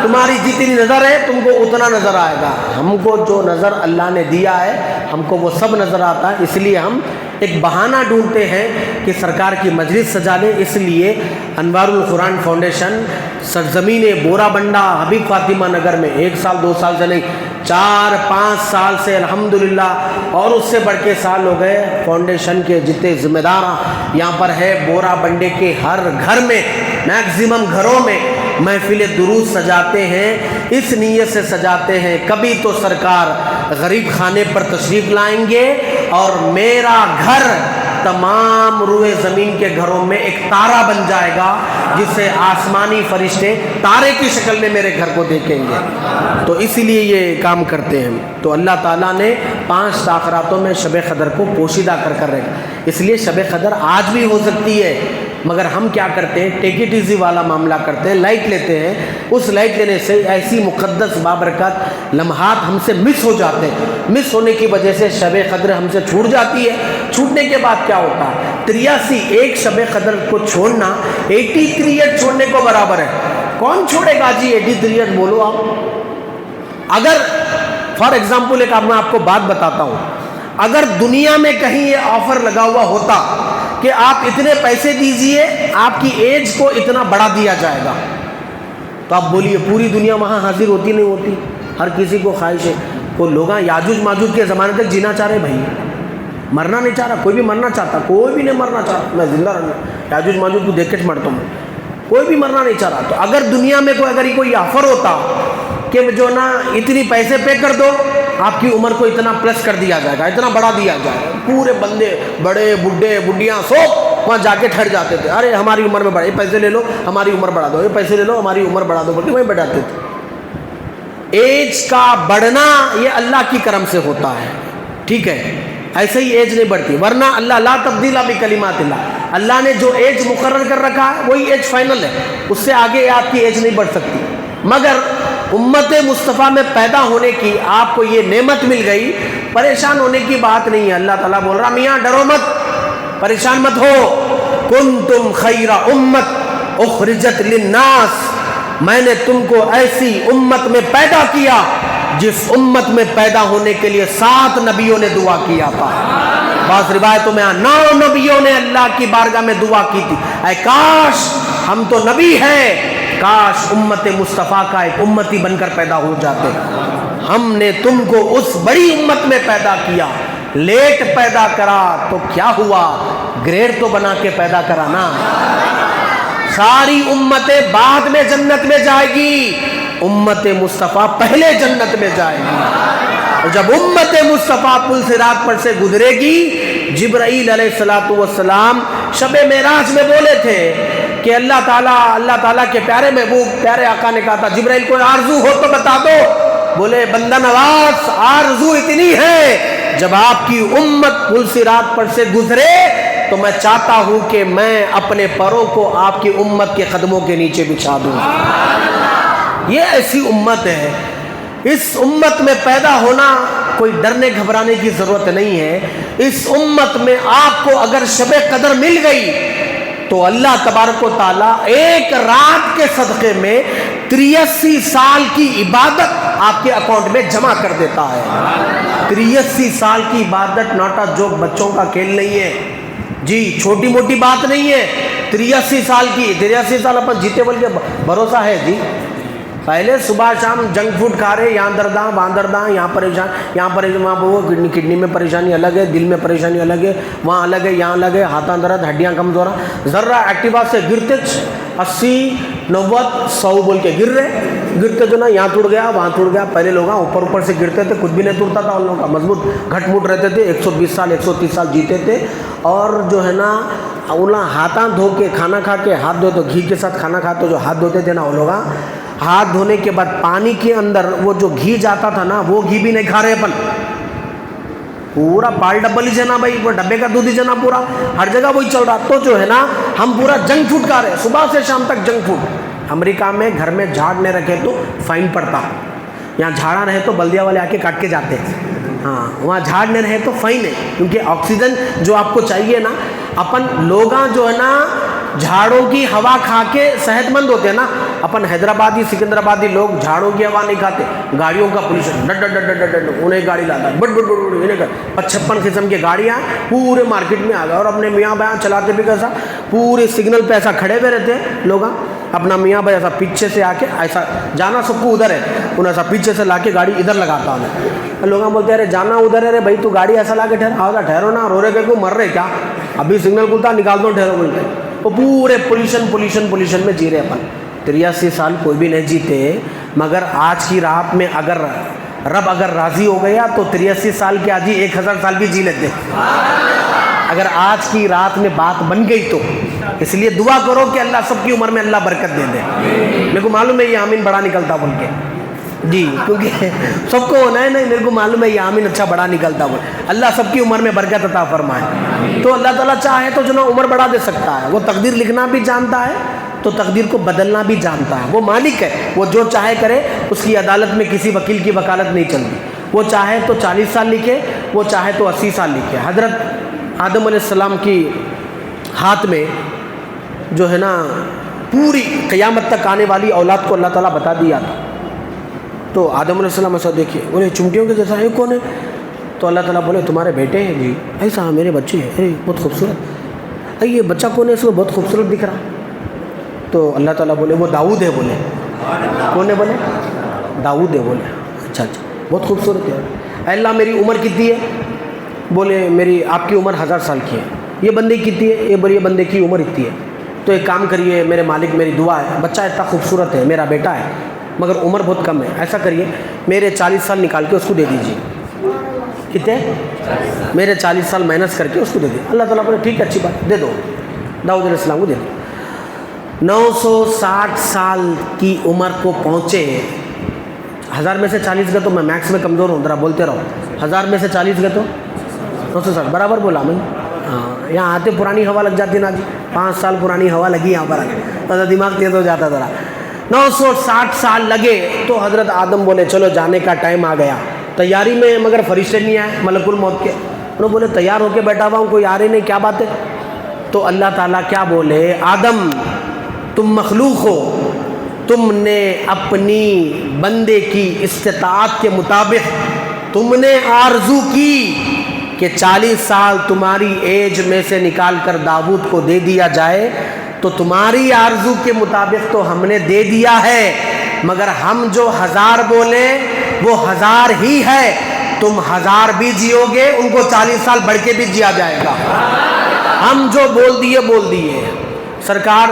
تمہاری جتنی نظر ہے تم کو اتنا نظر آئے گا، ہم کو جو نظر اللہ نے دیا ہے ہم کو وہ سب نظر آتا ہے، اس لیے ہم ایک بہانہ ڈھونڈتے ہیں کہ سرکار کی مجلس سجا لیں۔ اس لیے انوار القرآن فاؤنڈیشن سرزمین بورا بنڈا حبیب فاطمہ نگر میں 1 سال 2 سال سے نہیں 4-5 سال سے الحمدللہ، اور اس سے بڑھ کے سال ہو گئے، فاؤنڈیشن کے جتنے ذمہ دار یہاں پر ہے، بورا بنڈے کے ہر گھر میں، میکزیمم گھروں میں محفل درود سجاتے ہیں، اس نیت سے سجاتے ہیں کبھی تو سرکار غریب خانے پر تشریف لائیں گے اور میرا گھر تمام روئے زمین کے گھروں میں ایک تارا بن جائے گا، جسے آسمانی فرشتے تارے کی شکل میں میرے گھر کو دیکھیں گے۔ تو اسی لیے یہ کام کرتے ہیں۔ تو اللہ تعالیٰ نے 5 تاخراتوں میں شب قدر کو پوشیدہ کر رکھا، اس لیے شب قدر آج بھی ہو سکتی ہے، مگر ہم کیا کرتے ہیں؟ ٹیک اٹ ایزی والا معاملہ کرتے ہیں، لائٹ لیتے ہیں، اس لائٹ لینے سے ایسی مقدس بابرکت لمحات ہم سے مس ہو جاتے ہیں، مس ہونے کی وجہ سے شب قدر ہم سے چھوٹ جاتی ہے۔ چھوٹنے کے بعد کیا ہوتا ہے؟ 83 ایک شب قدر کو چھوڑنا 83 ایئر چھوڑنے کو برابر ہے۔ کون چھوڑے گا جی 83 ایئر؟ بولو آپ۔ اگر فار ایگزامپل ایک میں آپ کو بات بتاتا ہوں، اگر دنیا میں کہیں یہ آفر لگا ہوا ہوتا کہ آپ اتنے پیسے دیجئے آپ کی ایج کو اتنا بڑھا دیا جائے گا، تو آپ بولیے پوری دنیا وہاں حاضر ہوتی نہیں ہوتی؟ ہر کسی کو خواہش ہے، وہ لوگ یاجوج ماجوج کے زمانے تک جینا چاہ رہے، بھائی مرنا نہیں چاہ رہا، کوئی بھی مرنا چاہتا، کوئی بھی نہیں مرنا چاہ رہا، میں زندہ رہنا، یاجوج ماجوج کو دیکھ کے مرتا ہوں، کوئی بھی مرنا نہیں چاہ رہا۔ تو اگر دنیا میں کوئی آفر ہوتا کہ جو نا اتنی پیسے پے کر دو آپ کی عمر کو اتنا پلس کر دیا جائے گا، اتنا بڑھا دیا جائے گا، پورے بندے بڑے بڈھے بڈھیاں سب وہاں جا کے ٹھہر جاتے تھے، ارے ہماری عمر میں بڑھا، یہ پیسے لے لو ہماری عمر بڑھا دو، یہ پیسے لے لو ہماری عمر بڑھا دو، بلکہ وہیں بڑھاتے تھے۔ ایج کا بڑھنا یہ اللہ کی کرم سے ہوتا ہے، ٹھیک ہے، ایسے ہی ایج نہیں بڑھتی، ورنہ اللہ لا تبدیل بکلمات اللہ، اللہ نے جو ایج مقرر کر رکھا ہے وہی ایج فائنل ہے، اس سے آگے آپ کی ایج نہیں بڑھ سکتی۔ مگر امت مصطفیٰ میں پیدا ہونے کی آپ کو یہ نعمت مل گئی، پریشان ہونے کی بات نہیں ہے۔ اللہ تعالیٰ بول رہا میاں ڈرو مت، پریشان مت ہو، کنتم خیر امت اخرجت للناس، میں نے تم کو ایسی امت میں پیدا کیا جس امت میں پیدا ہونے کے لیے 7 نبیوں نے دعا کیا تھا۔ بعض روایتوں میں 9 نبیوں نے اللہ کی بارگاہ میں دعا کی تھی، اے کاش ہم تو نبی ہیں، کاش امت مصطفیٰ کا ایک امتی بن کر پیدا ہو جاتے۔ ہم نے تم کو اس بڑی امت میں پیدا کیا، لیٹ پیدا کرا تو کیا ہوا، گریڈ تو بنا کے پیدا کرا نا۔ ساری امتیں بعد میں جنت میں جائے گی، امت مصطفیٰ پہلے جنت میں جائے گی۔ اور جب امت مصطفیٰ پل صراط پر سے گزرے گی، جبرائیل علیہ السلام شب معراج میں بولے تھے کہ اللہ تعالیٰ کے پیارے محبوب پیارے آقا نے کہا تھا جبرائیل کوئی آرزو ہو تو بتا دو. بولے بندہ نواز آرزو اتنی ہے جب آپ کی امت پل صراط پر سے گزرے تو میں چاہتا ہوں کہ میں اپنے پروں کو آپ کی امت کے قدموں کے نیچے بچھا دوں. یہ ایسی امت ہے. اس امت میں پیدا ہونا کوئی ڈرنے گھبرانے کی ضرورت نہیں ہے. اس امت میں آپ کو اگر شب قدر مل گئی تو اللہ تبارک و تعالیٰ ایک رات کے صدقے میں 83 سال کی عبادت آپ کے اکاؤنٹ میں جمع کر دیتا ہے. 83 سال کی عبادت ناٹ اے جوک، بچوں کا کھیل نہیں ہے جی، چھوٹی موٹی بات نہیں ہے. 83 سال کی، 83 سال اپن جیتے بول کے بھروسہ ہے جی. پہلے صبح شام جنک فوڈ کھا رہے، یہاں درداں وہاں درداں، یہاں پریشان یہاں پریشان، وہاں وہ کڈنی میں پریشانی الگ ہے، دل میں پریشانی الگ ہے، وہاں الگ ہے یہاں الگ ہے، ہاتھاں درد، ہڈیاں کمزور، ذرا ایکٹیوا سے گرتے 80 90 100 بول کے گرتے تو نا، یہاں ٹوٹ گیا وہاں ٹوٹ گیا. پہلے لوگ اوپر سے گرتے تھے، کچھ بھی نہیں ٹوٹتا تھا ان لوگوں کا، مضبوط گھٹ موٹ رہتے تھے، 120 سال 130 سال جیتے تھے. اور جو ہے نا ہاتھاں دھو کے کھانا کھا کے، ہاتھ دھو تو گھی کے ساتھ کھانا کھاتے جو ہاتھ دھوتے تھے نا وہ لوگ، ہاتھ دھونے کے بعد پانی کے اندر وہ جو گھی جاتا تھا نا وہ گھی بھی نہیں کھا رہے اپن، پورا پال ڈبل ہی نا بھائی، وہ ڈبے کا دودھ ہی نا پورا، ہر جگہ وہی چل رہا. تو جو ہے نا ہم پورا جنک فوڈ کھا رہے ہیں صبح سے شام تک جنک فوڈ. امریکہ میں گھر میں جھاڑ نہیں رکھے تو فائن پڑتا، یہاں جھاڑا رہے تو بلدیا والے آ کے کاٹ کے جاتے ہیں. ہاں وہاں جھاڑ نہیں رہے تو فائن ہے، کیونکہ آکسیجن جو آپ کو چاہیے نا، اپن لوگاں جو ہے نا جھاڑوں کی ہوا کھا کے صحت مند ہوتے ہیں نا. اپن حیدرآبادی سکندرآبادی لوگ جھاڑوں کی ہوا نہیں کھاتے، گاڑیوں کا پولوشن ڈڈ ڈڈ ڈڈ ڈڈ انہیں گاڑی لاتا ہے، بڑ بڑ بڑ 56 قسم کی گاڑیاں پورے مارکیٹ میں آ گئے. اور اپنے میاں بیاں چلاتے بھی کیسا، پورے سگنل پہ ایسا کھڑے ہوئے رہتے ہیں لوگ، اپنا میاں بھائی ایسا پیچھے سے آ کے ایسا جانا سب کو ادھر ہے، انہیں ایسا پیچھے سے لا کے گاڑی ادھر لگاتا انہیں. لوگ بولتے ہیں ارے جانا ادھر ہے، ارے بھائی تو گاڑی ایسا لا کے ٹھہرو نا، رو رہے کہ کوئی مر رہے کیا، ابھی سگنل کھلتا نکال دو ٹھہرو بولتے. وہ پورے پولیشن میں جی رہے اپن. 83 سال کوئی بھی نہیں جیتے، مگر آج کی رات میں اگر رب راضی ہو گیا تو 83 سال کے آجی 1000 سال بھی جی لیتے، اگر آج کی رات میں بات بن گئی تو. اس لیے دعا کرو کہ اللہ سب کی عمر میں اللہ برکت دے دے. میرے کو معلوم ہے یہ آمین بڑا نکلتا بول کے جی، کیونکہ سب کو ہونا ہے نہیں، میرے کو معلوم ہے یہ آمین اچھا بڑا نکلتا بول. اللہ سب کی عمر میں برکت عطا فرمائے. تو اللہ تعالیٰ چاہے تو جو نا عمر بڑھا دے سکتا ہے، وہ تقدیر لکھنا بھی جانتا ہے تو تقدیر کو بدلنا بھی جانتا ہے. وہ مالک ہے، وہ جو چاہے کرے، اس کی عدالت میں کسی وکیل کی وکالت نہیں چلتی. وہ چاہے تو 40 سال لکھے، وہ چاہے تو 80 سال لکھے. حضرت آدم علیہ السلام کی ہاتھ میں جو ہے نا پوری قیامت تک آنے والی اولاد کو اللہ تعالیٰ بتا دیا تھا. تو آدم علیہ السلام ایسا دیکھیے، بولے چمٹیوں کے جیسا ہے کون ہے؟ تو اللہ تعالیٰ بولے تمہارے بیٹے ہیں جی. ایسا میرے بچے ہیں، ارے بہت خوبصورت. یہ بچہ کون ہے؟ اس کو بہت خوبصورت دکھ رہا. تو اللہ تعالیٰ بولے وہ داؤد ہے. بولے کون ہے؟ بولے داؤد ہے. بولے اچھا بہت خوبصورت ہے. اللہ میری عمر کتنی ہے؟ بولے میری آپ کی عمر 1000 سال کی ہے. یہ بندے کی کتنی ہے؟ یہ بندے کی عمر اتنی ہے. تو ایک کام کریے میرے مالک، میری دعا ہے، بچہ اتنا خوبصورت ہے، میرا بیٹا ہے، مگر عمر بہت کم ہے. ایسا کریے میرے 40 سال نکال کے اس کو دے دیجیے. کتنے؟ میرے 40 سال محنت کر کے اس کو دے دیجیے. اللہ تعالیٰ بولے ٹھیک ہے، اچھی بات، دے دو. داؤد علیہ السلام کو دے دو. 960 سال کی عمر کو پہنچے. 1000 میں سے 40 گئے تو میں میکس میں کمزور ہوں، ذرا بولتے رہو. 1000 میں سے 40 گئے تو 960 برابر بولا میں. ہاں یہاں آتے پرانی ہوا لگ جاتی نا جی، 5 سال پرانی ہوا لگی یہاں پر آ کے، دماغ تیز ہو جاتا ذرا. 960 سال لگے تو حضرت آدم بولے چلو جانے کا ٹائم آ گیا. تیاری میں مگر فرشتے نہیں آئے ملک الموت کے. انہوں بولے تیار ہو کے بیٹھا ہوا ہوں، کوئی آ رہے نہیں، کیا بات ہے؟ تو اللہ تعالیٰ کیا بولے، آدم تم مخلوق ہو، تم نے اپنی بندے کی استطاعت کے مطابق تم نے آرزو کی کہ 40 سال تمہاری ایج میں سے نکال کر داؤد کو دے دیا جائے. تو تمہاری آرزو کے مطابق تو ہم نے دے دیا ہے، مگر ہم جو 1000 بولے وہ 1000 ہی ہے. تم 1000 بھی جیو گے، ان کو 40 سال بڑھ کے بھی جیا جائے گا. ہم جو بول دیے. سرکار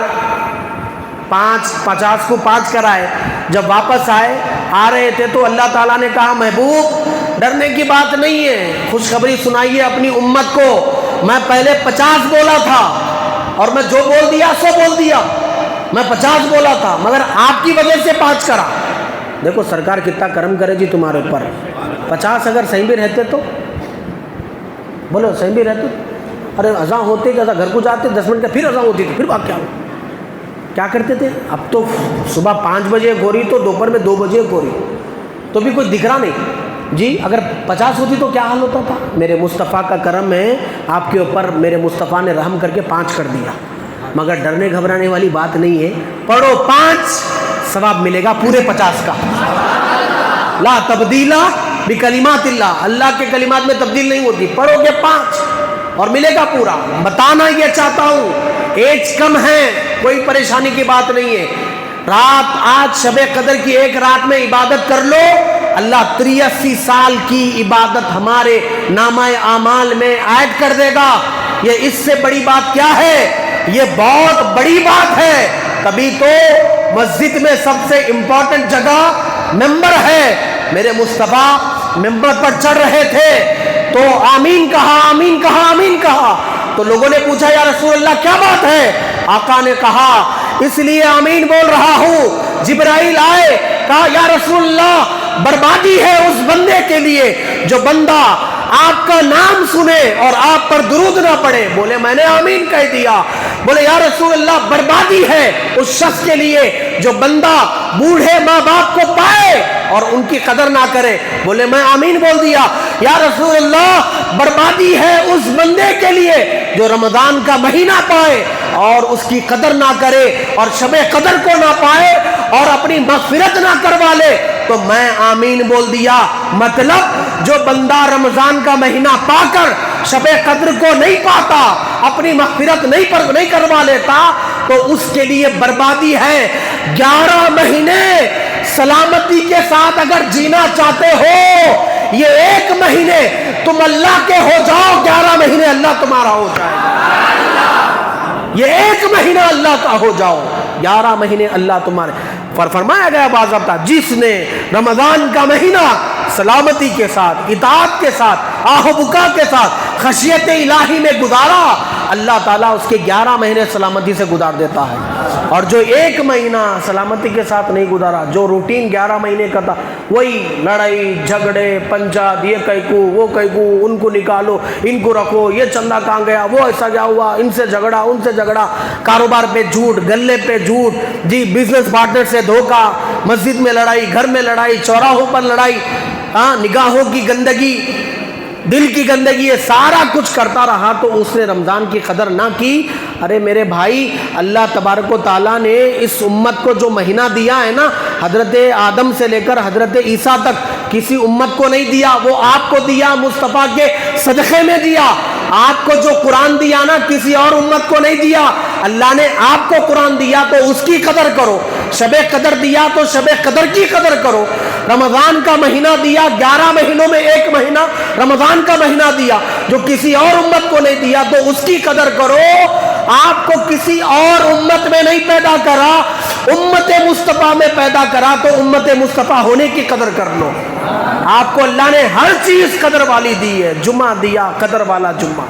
50 کو 5 کرائے. جب واپس آ رہے تھے تو اللہ تعالیٰ نے کہا محبوب ڈرنے کی بات نہیں ہے، خوشخبری سنائیے اپنی امت کو. میں پہلے 50 بولا تھا، اور میں جو بول دیا سو بول دیا, میں 50 بولا تھا مگر آپ کی وجہ سے 5 کرا. دیکھو سرکار کتنا کرم کرے جی تمہارے اوپر. 50 اگر صحیح بھی رہتے تو بولو صحیح بھی رہتے, ارے اذان ہوتے کہ گھر کو جاتے 10 منٹ کا, پھر اذان ہوتی تھی, پھر بات کیا کرتے تھے. اب تو صبح 5 بجے گوری تو دوپہر میں 2 بجے گوری, تو بھی کوئی دکھ رہا نہیں جی. اگر 50 ہوتی تو کیا حال ہوتا تھا. میرے مصطفیٰ کا کرم ہے آپ کے اوپر, میرے مصطفیٰ نے رحم کر کے 5 کر دیا. مگر ڈرنے گھبرانے والی بات نہیں ہے, پڑھو 5 ثواب ملے گا پورے 50 کا. لا تبدیلا بکلمات اللہ, اللہ کے کلمات میں تبدیل نہیں ہوتی. پڑھو گے 5 اور ملے گا پورا. بتانا یہ چاہتا ہوں, ایج کم ہے, کوئی پریشانی کی بات نہیں ہے. رات آج شب قدر کی ایک رات میں عبادت کر لو, اللہ 83 سال کی عبادت ہمارے نامہ اعمال میں ایڈ کر دے گا. یہ اس سے بڑی بات کیا ہے, یہ بہت بڑی بات ہے. تبھی تو مسجد میں سب سے امپورٹنٹ جگہ ممبر ہے. میرے مصطفیٰ ممبر پر چڑھ رہے تھے تو آمین کہا, آمین کہا, آمین کہا. تو لوگوں نے پوچھا یا رسول اللہ کیا بات ہے. آقا نے کہا اس لیے آمین بول رہا ہوں. جبرائیل آئے, کہا یا رسول اللہ بربادی ہے اس بندے کے لیے جو بندہ آپ کا نام سنے اور آپ پر درود نہ پڑھے. بولے میں نے آمین کہہ دیا. بولے یا رسول اللہ بربادی ہے اس شخص کے لیے جو بندہ بوڑھے ماں باپ کو پائے اور ان کی قدر نہ کرے. بولے میں آمین بول دیا. یا رسول اللہ بربادی ہے اس بندے کے لیے جو رمضان کا مہینہ پائے اور اس کی قدر نہ کرے اور شب قدر کو نہ پائے اور اپنی مغفرت نہ کروا لے. تو میں آمین بول دیا. مطلب جو بندہ رمضان کا مہینہ پا کر شب قدر کو نہیں پاتا, اپنی مغفرت نہیں کروا لیتا, تو اس کے لیے بربادی ہے. 11 مہینے سلامتی کے ساتھ اگر جینا چاہتے ہو, یہ 1 مہینے تم اللہ کے ہو جاؤ, 11 مہینے اللہ تمہارا ہو جائے گا. یہ 1 مہینہ اللہ کا ہو جاؤ, 11 مہینے اللہ تمہارے. فرمایا گیا باضابطہ جس نے رمضان کا مہینہ سلامتی کے ساتھ, اطاعت کے ساتھ, آہ و بکا کے ساتھ, خشیت الہی میں گزارا, اللہ تعالیٰ اس کے 11 مہینے سلامتی سے گزار دیتا ہے. اور جو 1 مہینہ سلامتی کے ساتھ نہیں گزارا, جو روٹین 11 مہینے کا تھا, وہی لڑائی جھگڑے پنچات, یہ کہکو وہ کہکو, ان کو نکالو ان کو رکھو, یہ چندہ کہاں گیا, وہ ایسا کیا ہوا, ان سے جھگڑا ان سے جھگڑا, کاروبار پہ جھوٹ, گلے پہ جھوٹ جی, بزنس پارٹنر سے دھوکا, مسجد میں لڑائی, گھر میں لڑائی, چوراہوں پر لڑائی, نگاہوں کی گندگی, دل کی گندگی, یہ سارا کچھ کرتا رہا تو اس نے رمضان کی قدر نہ کی. ارے میرے بھائی, اللہ تبارک و تعالیٰ نے اس امت کو جو مہینہ دیا ہے نا, حضرت آدم سے لے کر حضرت عیسیٰ تک کسی امت کو نہیں دیا, وہ آپ کو دیا, مصطفیٰ کے صدقے میں دیا. آپ کو جو قرآن دیا نا, کسی اور امت کو نہیں دیا. اللہ نے آپ کو قرآن دیا تو اس کی قدر کرو, شب قدر دیا تو شب قدر کی قدر کرو. رمضان کا مہینہ دیا, 11 مہینوں میں 1 مہینہ رمضان کا مہینہ دیا, جو کسی اور امت کو نہیں دیا تو اس کی قدر کرو. آپ کو کسی اور امت میں نہیں پیدا کرا, امت مصطفیٰ میں پیدا کرا, تو امت مصطفیٰ ہونے کی قدر کر لو. آپ کو اللہ نے ہر چیز قدر والی دی ہے. جمعہ دیا قدر والا جمعہ,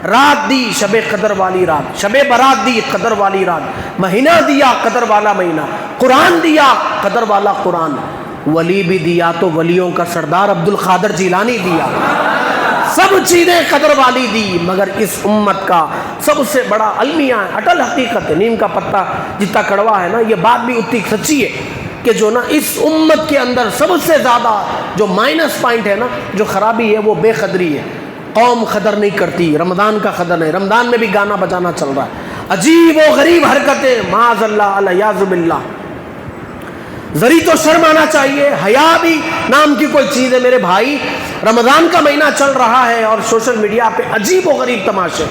رات دی شب قدر والی رات, شب برات دی قدر والی رات, مہینہ دیا قدر والا مہینہ, قرآن دیا قدر والا قرآن, ولی بھی دیا تو ولیوں کا سردار عبد القادر جیلانی دیا. سب چیزیں قدر والی دی, مگر اس امت کا سب سے بڑا المیہ ہے, اٹل حقیقت ہے, نیم کا پتہ جتنا کڑوا ہے نا, یہ بات بھی اتنی سچی ہے کہ جو نا اس امت کے اندر سب سے زیادہ جو مائنس پوائنٹ ہے نا, جو خرابی ہے, وہ بے قدری ہے. قوم قدر نہیں کرتی, رمضان کا قدر نہیں. رمضان میں بھی گانا بجانا چل رہا ہے, عجیب و غریب حرکتیں, معاذ اللہ الیاذ باللہ. ذری تو شرم آنا چاہیے, حیا بھی نام کی کوئی چیز ہے میرے بھائی. رمضان کا مہینہ چل رہا ہے اور سوشل میڈیا پہ عجیب و غریب تماشے,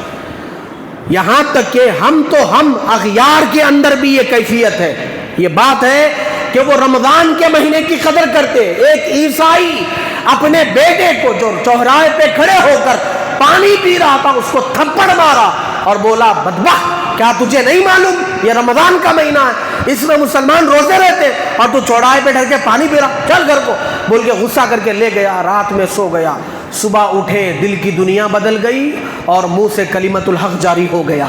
یہاں تک کہ ہم اغیار کے اندر بھی یہ کیفیت ہے. یہ بات ہے کہ وہ رمضان کے مہینے کی قدر کرتے. ایک عیسائی اپنے بیٹے کو جو چوراہے پہ کھڑے ہو کر پانی پی رہا تھا, اس کو تھپڑ مارا اور بولا بدبخت, کیا تجھے نہیں معلوم یہ رمضان کا مہینہ ہے, اس میں مسلمان روزے رہتے اور تو چوراہے پہ ڈر کے پانی پی رہا, چل گھر کو, بول کے غصہ کر کے لے گیا. رات میں سو گیا, صبح اٹھے, دل کی دنیا بدل گئی اور منہ سے کلمت الحق جاری ہو گیا،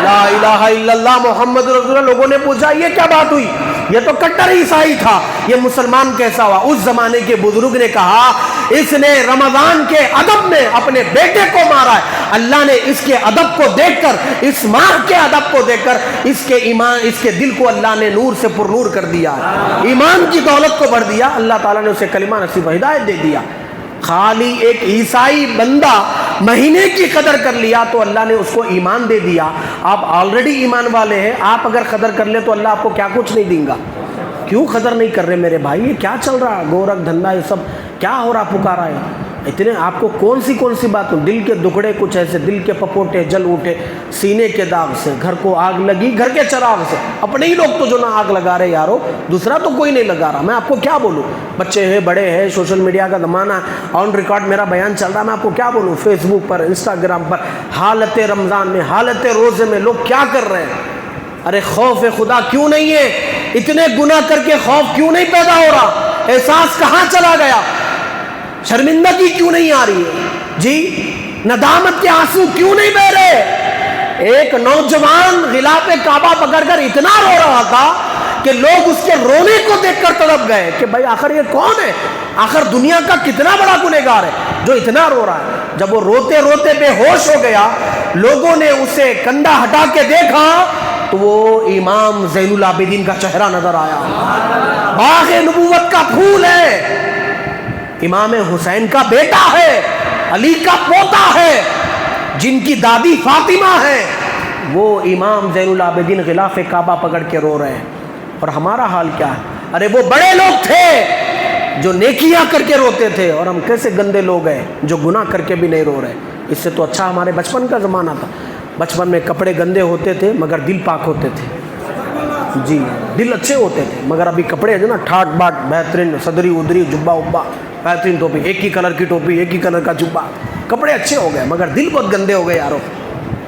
لا الہ الا اللہ محمد رسول اللہ۔ لوگوں نے پوچھا یہ کیا بات ہوئی، یہ تو کٹر عیسائی تھا، یہ مسلمان کیسا ہوا؟ اس زمانے کے بزرگ نے کہا اس نے رمضان کے ادب میں اپنے بیٹے کو مارا ہے، اللہ نے اس کے ادب کو دیکھ کر، اس ماں کے ادب کو دیکھ کر اس کے ایمان، اس کے دل کو اللہ نے نور سے پر نور کر دیا، ایمان کی دولت کو بڑھ دیا، اللہ تعالیٰ نے اسے کلمہ نصیب ہدایت دے دیا۔ خالی ایک عیسائی بندہ مہینے کی قدر کر لیا تو اللہ نے اس کو ایمان دے دیا۔ آپ آلریڈی ایمان والے ہیں، آپ اگر قدر کر لیں تو اللہ آپ کو کیا کچھ نہیں دیں گا۔ کیوں قدر نہیں کر رہے میرے بھائی؟ یہ کیا چل رہا ہے؟ گورکھ دھندا یہ سب کیا ہو رہا پکارا ہے؟ اتنے آپ کو کون سی بات ہو؟ دل کے دکڑے کچھ ایسے، دل کے پپوٹے جل اٹھے سینے کے داغ سے، گھر کو آگ لگی گھر کے چراغ سے، اپنے ہی لوگ تو جو نہ آگ لگا رہے یارو، دوسرا تو کوئی نہیں لگا رہا۔ میں آپ کو کیا بولوں، بچے ہیں بڑے ہیں، سوشل میڈیا کا زمانہ، آن ریکارڈ میرا بیان چل رہا ہے، میں آپ کو کیا بولوں؟ فیس بک پر، انسٹاگرام پر، حالت رمضان میں، حالت روزے میں لوگ کیا کر رہے ہیں؟ ارے خوف خدا کیوں نہیں ہے؟ اتنے گناہ کر کے خوف کیوں نہیں پیدا ہو رہا؟ احساس کہاں چلا گیا؟ شرمندگی کیوں نہیں آ رہی ہے جی؟ ندامت کے آنسو کیوں نہیں بہ رہے؟ ایک نوجوان غلاف کعبہ پکڑ کر اتنا رو رہا تھا کہ لوگ اس کے رونے کو دیکھ کر تڑپ گئے کہ بھائی آخر یہ کون ہے؟ آخر دنیا کا کتنا بڑا گنہگار ہے جو اتنا رو رہا ہے؟ جب وہ روتے روتے بے ہوش ہو گیا، لوگوں نے اسے کندھا ہٹا کے دیکھا تو وہ امام زین العابدین کا چہرہ نظر آیا، باغ نبوت کا پھول ہے، امام حسین کا بیٹا ہے، علی کا پوتا ہے، جن کی دادی فاطمہ ہے، وہ امام زین العابدین غلاف کعبہ پکڑ کے رو رہے ہیں۔ اور ہمارا حال کیا ہے؟ ارے وہ بڑے لوگ تھے جو نیکیاں کر کے روتے تھے، اور ہم کیسے گندے لوگ ہیں جو گناہ کر کے بھی نہیں رو رہے۔ اس سے تو اچھا ہمارے بچپن کا زمانہ تھا، بچپن میں کپڑے گندے ہوتے تھے مگر دل پاک ہوتے تھے، جی دل اچھے ہوتے تھے، مگر ابھی کپڑے جو نا ٹھاٹ باٹ بہترین، صدری ادری جبہ ابا بہترین ٹوپی، ایک ہی کلر کی ٹوپی، ایک ہی کلر کا جبہ، کپڑے اچھے ہو گئے مگر دل بہت گندے ہو گئے یارو،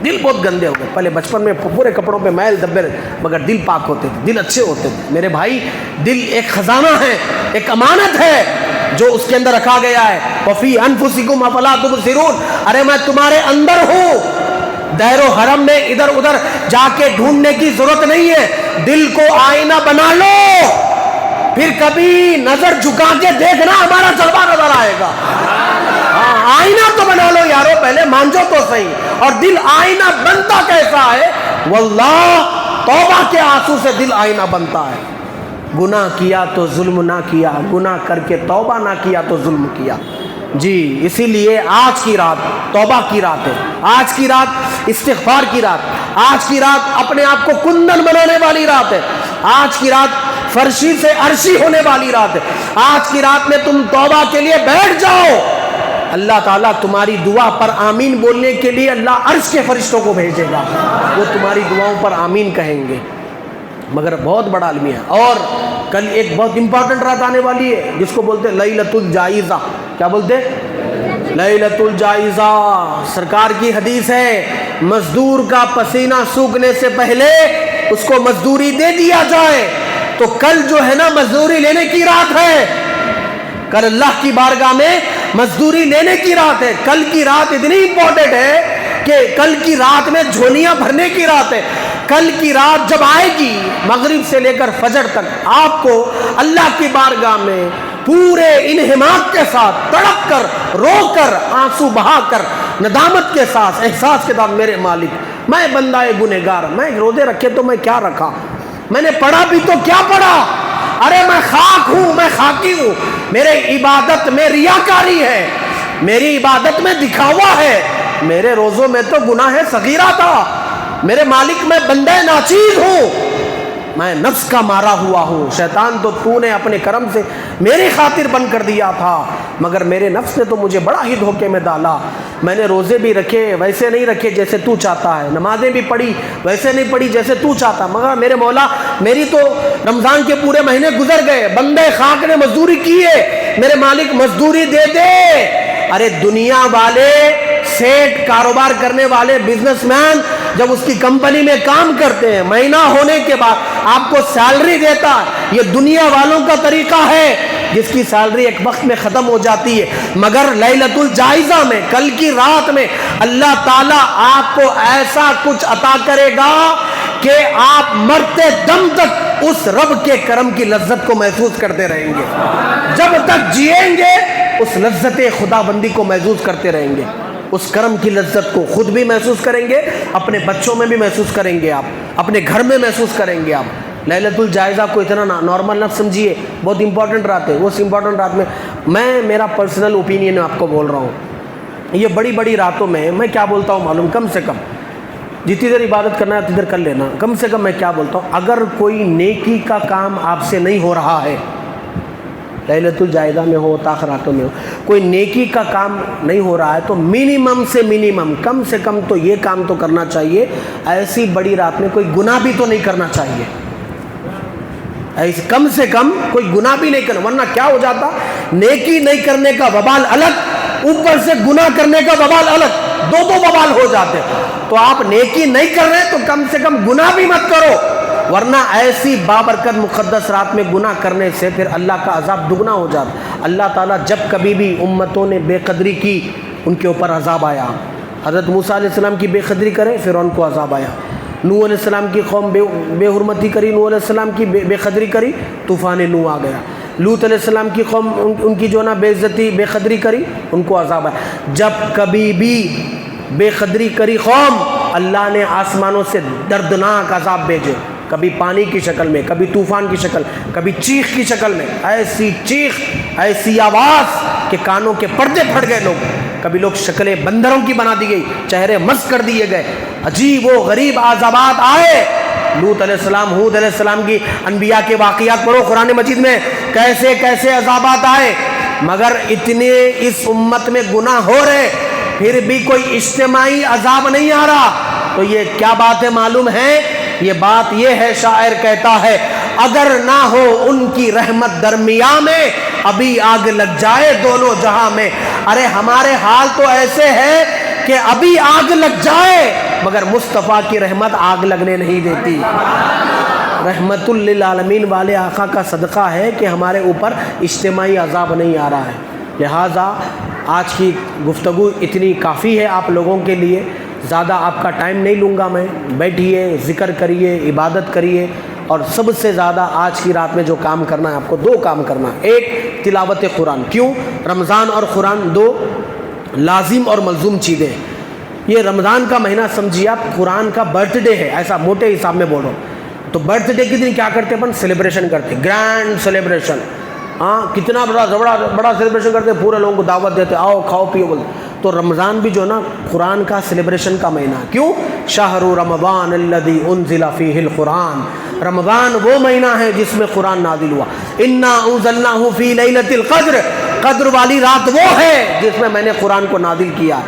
دل بہت گندے ہو گئے۔ پہلے بچپن میں پورے کپڑوں پہ میل دبے مگر دل پاک ہوتے تھے، دل اچھے ہوتے تھے۔ میرے بھائی دل ایک خزانہ ہے، ایک امانت ہے جو اس کے اندر رکھا گیا ہے۔ وفی انفسکم افلا تبصرون، ارے میں تمہارے اندر ہوں، دائر و حرم میں ادھر ادھر جا کے ڈھونڈنے کی ضرورت نہیں ہے، دل کو آئینہ بنا لو، پھر کبھی نظر جھکا کے دیکھنا ہمارا جلوہ نظر آئے گا۔ ہاں آئینہ تو بنا لو یارو، پہلے مانجو تو صحیح۔ اور دل آئینہ بنتا کیسا ہے؟ واللہ توبہ کے آنسو سے دل آئینہ بنتا ہے۔ گناہ کیا تو ظلم نہ کیا، گناہ کر کے توبہ نہ کیا تو ظلم کیا۔ جی اسی لیے آج کی رات توبہ کی رات ہے، آج کی رات استغفار کی رات، آج کی رات اپنے آپ کو کندن بنانے والی رات ہے، آج کی رات فرشی سے عرشی ہونے والی رات ہے، آج کی رات میں تم توبہ کے لیے بیٹھ جاؤ، اللہ تعالیٰ تمہاری دعا پر آمین بولنے کے لیے اللہ عرش کے فرشتوں کو بھیجے گا، وہ تمہاری دعاؤں پر آمین کہیں گے۔ مگر بہت بڑا المیہ ہے۔ اور کل ایک بہت امپورٹنٹ رات آنے والی ہے جس کو بولتے ہیں لیلۃ الجائزہ۔ کیا بولتے ہیں؟ لیلۃ الجائزہ۔ سرکار کی حدیث ہے مزدور کا پسینہ سوکھنے سے پہلے اس کو مزدوری دے دیا جائے، تو کل جو ہے نا مزدوری لینے کی رات ہے، کل اللہ کی بارگاہ میں مزدوری لینے کی رات ہے۔ کل کی رات اتنی امپورٹنٹ ہے کہ کل کی رات میں جھولیاں بھرنے کی رات ہے۔ کل کی رات جب آئے گی مغرب سے لے کر فجر تک آپ کو اللہ کی بارگاہ میں پورے انہماک کے ساتھ تڑپ کر، رو کر، آنسو بہا کر، ندامت کے ساتھ، احساس کے ساتھ میرے مالک میں بندہ گنہگار، میں روزے رکھے تو میں کیا رکھا، میں نے پڑھا بھی تو کیا پڑھا، ارے میں خاک ہوں، میں خاکی ہوں، میرے عبادت میں ریاکاری ہے، میری عبادت میں دکھاوا ہے، میرے روزوں میں تو گناہ صغیرہ تھا، میرے مالک میں بندہ ناچیز ہوں، میں نفس کا مارا ہوا ہوں، شیطان تو نے اپنے کرم سے میری خاطر بن کر دیا تھا، مگر میرے نفس نے تو مجھے بڑا ہی دھوکے میں ڈالا، میں نے روزے بھی رکھے ویسے نہیں رکھے جیسے تو چاہتا ہے، نمازیں بھی پڑھی ویسے نہیں پڑھی جیسے تو چاہتا، مگر میرے مولا میری تو رمضان کے پورے مہینے گزر گئے، بندے خاک نے مزدوری کی ہے، میرے مالک مزدوری دے دے۔ ارے دنیا والے، سیٹ کاروبار کرنے والے، بزنس مین جب اس کی کمپنی میں کام کرتے ہیں مہینہ ہونے کے بعد آپ کو سیلری دیتا ہے، یہ دنیا والوں کا طریقہ ہے، جس کی سیلری ایک وقت میں ختم ہو جاتی ہے، مگر لیلۃ الجائزہ میں، کل کی رات میں اللہ تعالیٰ آپ کو ایسا کچھ عطا کرے گا کہ آپ مرتے دم تک اس رب کے کرم کی لذت کو محسوس کرتے رہیں گے، جب تک جیئیں گے اس لذت خدا بندی کو محسوس کرتے رہیں گے، اس کرم کی لذت کو خود بھی محسوس کریں گے، اپنے بچوں میں بھی محسوس کریں گے، آپ اپنے گھر میں محسوس کریں گے۔ آپ لیلۃ الجائزہ کو اتنا نارمل نہ سمجھیے، بہت امپورٹنٹ رات ہے، اس امپورٹنٹ رات میں میرا پرسنل اوپینین آپ کو بول رہا ہوں، یہ بڑی بڑی راتوں میں میں کیا بولتا ہوں معلوم، کم سے کم جتنی دیر عبادت کرنا ہے اتنی دیر کر لینا، کم سے کم میں کیا بولتا ہوں، اگر کوئی نیکی کا کام آپ سے نہیں ہو رہا ہے، لیلۃ الجائزہ میں ہو، تاخراتوں میں ہو، کوئی نیکی کا کام نہیں ہو رہا ہے تو منیمم سے منیمم کم سے کم تو یہ کام تو کرنا چاہیے، ایسی بڑی رات میں کوئی گناہ بھی تو نہیں کرنا چاہیے، ایسے کم سے کم کوئی گناہ بھی نہیں کرنا، ورنہ کیا ہو جاتا، نیکی نہیں کرنے کا وبال الگ، اوپر سے گناہ کرنے کا وبال الگ، دو وبال ہو جاتے۔ تو آپ نیکی نہیں کر رہے تو کم سے کم گناہ بھی مت کرو، ورنہ ایسی بابرکت مقدس رات میں گناہ کرنے سے پھر اللہ کا عذاب دگنا ہو جاتا۔ اللہ تعالیٰ جب کبھی بھی امتوں نے بے قدری کی ان کے اوپر عذاب آیا، حضرت موسیٰ علیہ السلام کی بے قدری کرے فرعون کو عذاب آیا، نوح علیہ السلام کی قوم بے حرمتی کری، نوح علیہ السلام کی بے قدری کری، طوفان نوح آ گیا، لوط علیہ السلام کی قوم ان کی جو نا بے عزتی بے قدری کری ان کو عذاب آیا۔ جب کبھی بھی بے قدری کری قوم، اللہ نے آسمانوں سے دردناک عذاب بھیجے، کبھی پانی کی شکل میں، کبھی طوفان کی شکل، کبھی چیخ کی شکل میں، ایسی چیخ ایسی آواز کہ کانوں کے پردے پھٹ گئے لوگ، کبھی لوگ شکلیں بندروں کی بنا دی گئی، چہرے مسخ کر دیے گئے، عجیب و غریب عذابات آئے۔ لوط علیہ السلام، ہود علیہ السلام کی انبیاء کے واقعات پڑھو قرآن مجید میں، کیسے کیسے عذابات آئے، مگر اتنے اس امت میں گناہ ہو رہے پھر بھی کوئی اجتماعی عذاب نہیں آ رہا، تو یہ کیا بات ہے معلوم ہے؟ یہ بات یہ ہے، شاعر کہتا ہے اگر نہ ہو ان کی رحمت درمیاں میں ابھی آگ لگ جائے دونوں جہاں میں۔ ارے ہمارے حال تو ایسے ہے کہ ابھی آگ لگ جائے مگر مصطفیٰ کی رحمت آگ لگنے نہیں دیتی۔ رحمت للعالمین والے آقا کا صدقہ ہے کہ ہمارے اوپر اجتماعی عذاب نہیں آ رہا ہے۔ لہٰذا آج کی گفتگو اتنی کافی ہے آپ لوگوں کے لیے، زیادہ آپ کا ٹائم نہیں لوں گا میں، بیٹھیے، ذکر کریے، عبادت کریے، اور سب سے زیادہ آج کی رات میں جو کام کرنا ہے آپ کو، دو کام کرنا ہے، ایک تلاوت قرآن، کیوں؟ رمضان اور قرآن دو لازم اور ملزوم چیزیں ہیں۔ یہ رمضان کا مہینہ سمجھیے آپ قرآن کا برتھ ڈے ہے، ایسا موٹے حساب میں بول رہا ہوں، تو برتھ ڈے کے دن کیا کرتے ہیں؟ اپن سیلیبریشن کرتے ہیں، گرینڈ سیلیبریشن، ہاں کتنا بڑا سیلیبریشن کرتے ہیں، پورے لوگوں کو دعوت دیتے، آؤ کھاؤ پیو بولتے۔ تو رمضان بھی جو نا قرآن کا سیلیبریشن کا مہینہ، کیوں؟ شہر رمضان الذی انزل فیہ القرآن، رمضان وہ مہینہ ہے جس میں قرآن نازل ہوا، انا انزلناہ فی لیلۃ القدر، قدر والی رات وہ ہے جس میں نے قرآن کو نازل کیا۔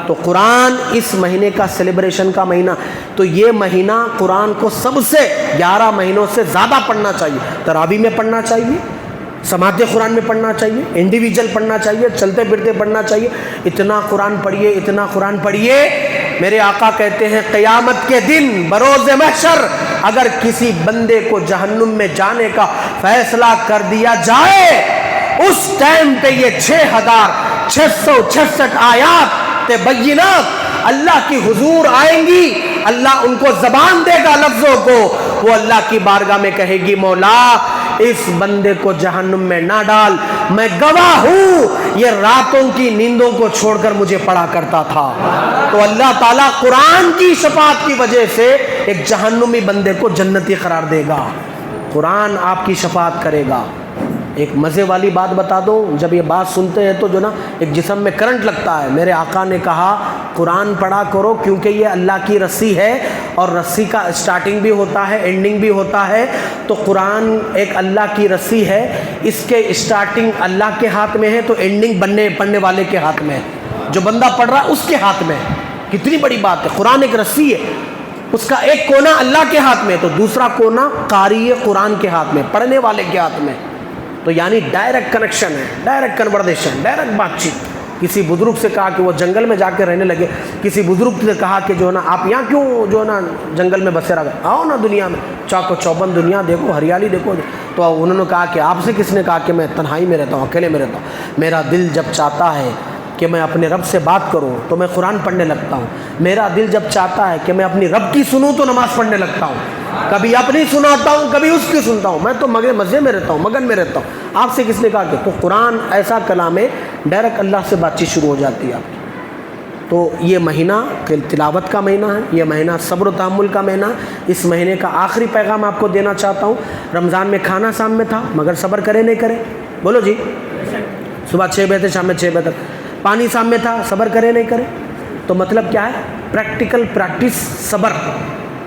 تو قرآن اس مہینے کا سیلیبریشن کا مہینہ، تو یہ مہینہ قرآن کو سب سے 11 مہینوں سے زیادہ پڑھنا چاہیے، تراویح میں پڑھنا چاہیے، سماعت قرآن میں پڑھنا چاہیے، انڈیویجول پڑھنا چاہیے، چلتے پھرتے پڑھنا چاہیے، اتنا قرآن پڑھیے، اتنا قرآن پڑھیے۔ میرے آقا کہتے ہیں قیامت کے دن بروز محشر اگر کسی بندے کو جہنم میں جانے کا فیصلہ کر دیا جائے، اس ٹائم پہ یہ 6666 آیات بینات اللہ کی حضور آئیں گی، اللہ ان کو زبان دے گا لفظوں کو، وہ اللہ کی بارگاہ میں کہے گی مولا اس بندے کو جہنم میں نہ ڈال، میں گواہ ہوں یہ راتوں کی نیندوں کو چھوڑ کر مجھے پڑھا کرتا تھا۔ تو اللہ تعالیٰ قرآن کی شفاعت کی وجہ سے ایک جہنمی بندے کو جنتی قرار دے گا، قرآن آپ کی شفاعت کرے گا۔ ایک مزے والی بات بتا دوں، جب یہ بات سنتے ہیں تو جو نا ایک جسم میں کرنٹ لگتا ہے۔ میرے آقا نے کہا قرآن پڑھا کرو کیونکہ یہ اللہ کی رسی ہے، اور رسی کا اسٹارٹنگ بھی ہوتا ہے اینڈنگ بھی ہوتا ہے، تو قرآن ایک اللہ کی رسی ہے، اس کے اسٹارٹنگ اللہ کے ہاتھ میں ہے تو اینڈنگ پڑھنے والے کے ہاتھ میں ہے، جو بندہ پڑھ رہا ہے اس کے ہاتھ میں ہے۔ کتنی بڑی بات ہے، قرآن ایک رسی ہے، اس کا ایک کونا اللہ کے ہاتھ میں تو دوسرا کونا قاری قرآن کے ہاتھ میں، پڑھنے والے کے ہاتھ میں۔ تو یعنی ڈائریکٹ کنیکشن ہے، ڈائریکٹ کنورسیشن، ڈائریکٹ بات چیت۔ کسی بزرگ سے کہا کہ وہ جنگل میں جا کے رہنے لگے. کسی بزرگ سے کہا کہ جو ہے نا آپ یہاں کیوں جو ہے نا جنگل میں بسے رہ گئے, آؤ نا دنیا میں, چاق و چوبند دنیا دیکھو, ہریالی دیکھو. تو انہوں نے کہا کہ آپ سے کس نے کہا کہ میں تنہائی میں رہتا ہوں, اکیلے میں رہتا ہوں. میرا دل جب چاہتا ہے کہ میں اپنے رب سے بات کروں تو میں قرآن پڑھنے لگتا ہوں. میرا دل جب چاہتا ہے کہ میں اپنی رب کی سنوں تو نماز پڑھنے لگتا ہوں. کبھی اپنی سناتا ہوں, کبھی اس کی سنتا ہوں. میں تو مزے میں رہتا ہوں, مگن میں رہتا ہوں. آپ سے کس نے کہا کہ تو قرآن ایسا کلام ہے, ڈائریکٹ اللہ سے بات چیت شروع ہو جاتی ہے آپ کی. تو یہ مہینہ تلاوت کا مہینہ ہے, یہ مہینہ صبر و تحمل کا مہینہ. اس مہینے کا آخری پیغام آپ کو دینا چاہتا ہوں. رمضان میں کھانا شام میں تھا, مگر صبر کرے نہیں کرے, بولو جی. صبح 6 بجے تھے, شام میں 6 بجے تک. پانی شام میں تھا, صبر کرے نہیں کرے. تو مطلب کیا ہے, پریکٹیکل پریکٹس, صبر,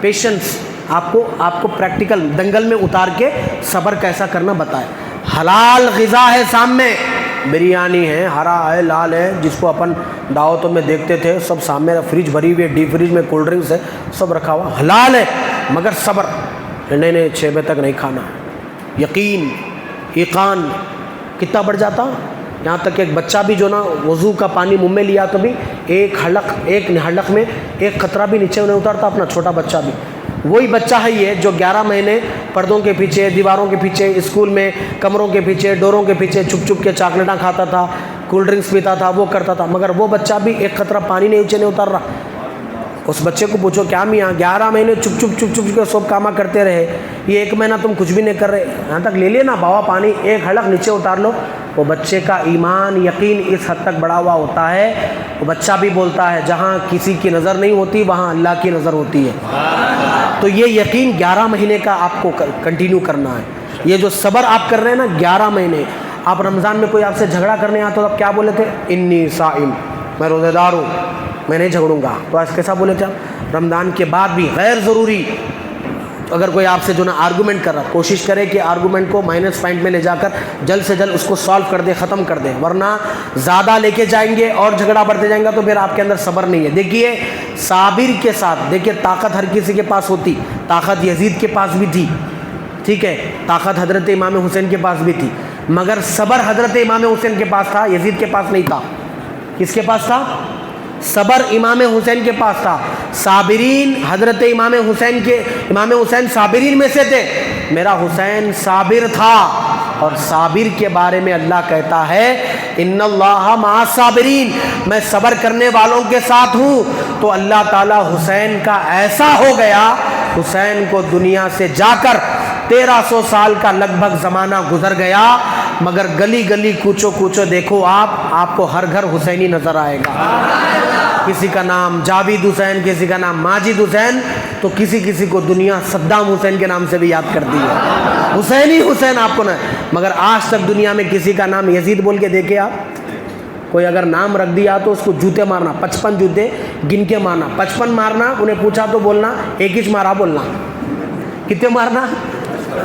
پیشنس. آپ کو پریکٹیکل دنگل میں اتار کے صبر کیسا کرنا بتائے. حلال غذا ہے شام میں, بریانی ہے, ہرا ہے, لال ہے, جس کو اپن دعوتوں میں دیکھتے تھے, سب سامنے فریج بھری ہوئی ہے, ڈی فریج میں کولڈ ڈرنکس ہے, سب رکھا ہوا, حلال ہے, مگر صبر. نہیں 6 بجے تک نہیں کھانا. یقین, ایقان کتنا بڑھ جاتا. یہاں تک کہ ایک بچہ بھی جو نا وضو کا پانی منہ میں لیا تو بھی ایک حلق میں ایک قطرہ بھی نیچے نہیں اترتا, اپنا چھوٹا بچہ بھی. وہی بچہ ہے یہ جو 11 مہینے پردوں کے پیچھے, دیواروں کے پیچھے, اسکول میں کمروں کے پیچھے, ڈوروں کے پیچھے چھپ کے چاکلیٹاں کھاتا تھا, کولڈ ڈرنکس پیتا تھا, وہ کرتا تھا, مگر وہ بچہ بھی ایک قطرہ پانی نیچے نہیں اتر رہا. اس بچے کو پوچھو کیا میاں 11 مہینے چپ کے سب کاما کرتے رہے, یہ 1 مہینہ تم کچھ بھی نہیں کر رہے, یہاں تک لے لیے نا بابا پانی, ایک حلق نیچے اتار لو. وہ بچے کا ایمان یقین اس حد تک بڑا ہوا ہوتا ہے, وہ بچہ بھی بولتا ہے جہاں کسی کی نظر نہیں ہوتی وہاں اللہ کی نظر ہوتی ہے. تو یہ یقین 11 مہینے کا آپ کو کنٹینیو کرنا ہے. یہ جو صبر آپ کر رہے ہیں نا 11 مہینے. آپ رمضان میں کوئی آپ سے جھگڑا کرنے آتا تو آپ کیا بولے تھے, انی صائم, میں روزے دار ہوں, میں نہیں جھگڑوں گا. تو آج کیسا بولے تھے آپ. رمضان کے بعد بھی غیر ضروری اگر کوئی آپ سے جو نا آرگومنٹ کر رہا, کوشش کرے کہ آرگومنٹ کو مائنس پوائنٹ میں لے جا کر جلد سے جلد اس کو سالو کر دے, ختم کر دے, ورنہ زیادہ لے کے جائیں گے اور جھگڑا بڑھتے جائیں گا تو پھر آپ کے اندر صبر نہیں ہے. دیکھیے صابر کے ساتھ, دیکھیے طاقت ہر کسی کے پاس ہوتی, طاقت یزید کے پاس بھی تھی, ٹھیک ہے, طاقت حضرت امام حسین کے پاس بھی تھی, مگر صبر حضرت امام حسین کے پاس تھا, یزید کے پاس نہیں تھا. کس کے پاس تھا, صبر امام حسین کے پاس تھا. صابرین حضرت امام حسین صابرین میں سے تھے. میرا حسین صابر تھا, اور صابر کے بارے میں اللہ کہتا ہے ان اللہ مع الصابرین, میں صبر کرنے والوں کے ساتھ ہوں. تو اللہ تعالیٰ حسین کا ایسا ہو گیا, حسین کو دنیا سے جا کر 1300 سال کا لگ بھگ زمانہ گزر گیا, مگر گلی گلی کوچو دیکھو آپ کو ہر گھر حسینی نظر آئے گا. کسی کا نام جاوید حسین, کسی کا نام ماجد حسین, تو کسی کو دنیا صدام حسین کے نام سے بھی یاد کرتی ہے. حسین ہی حسین آپ کو نہ, مگر آج تک دنیا میں کسی کا نام یزید بول کے دیکھے آپ. کوئی اگر نام رکھ دیا تو اس کو جوتے مارنا, 55 جوتے گن کے مارنا, 55 مارنا. انہیں پوچھا تو بولنا 1 ہی مارا, بولنا کتنے مارنا,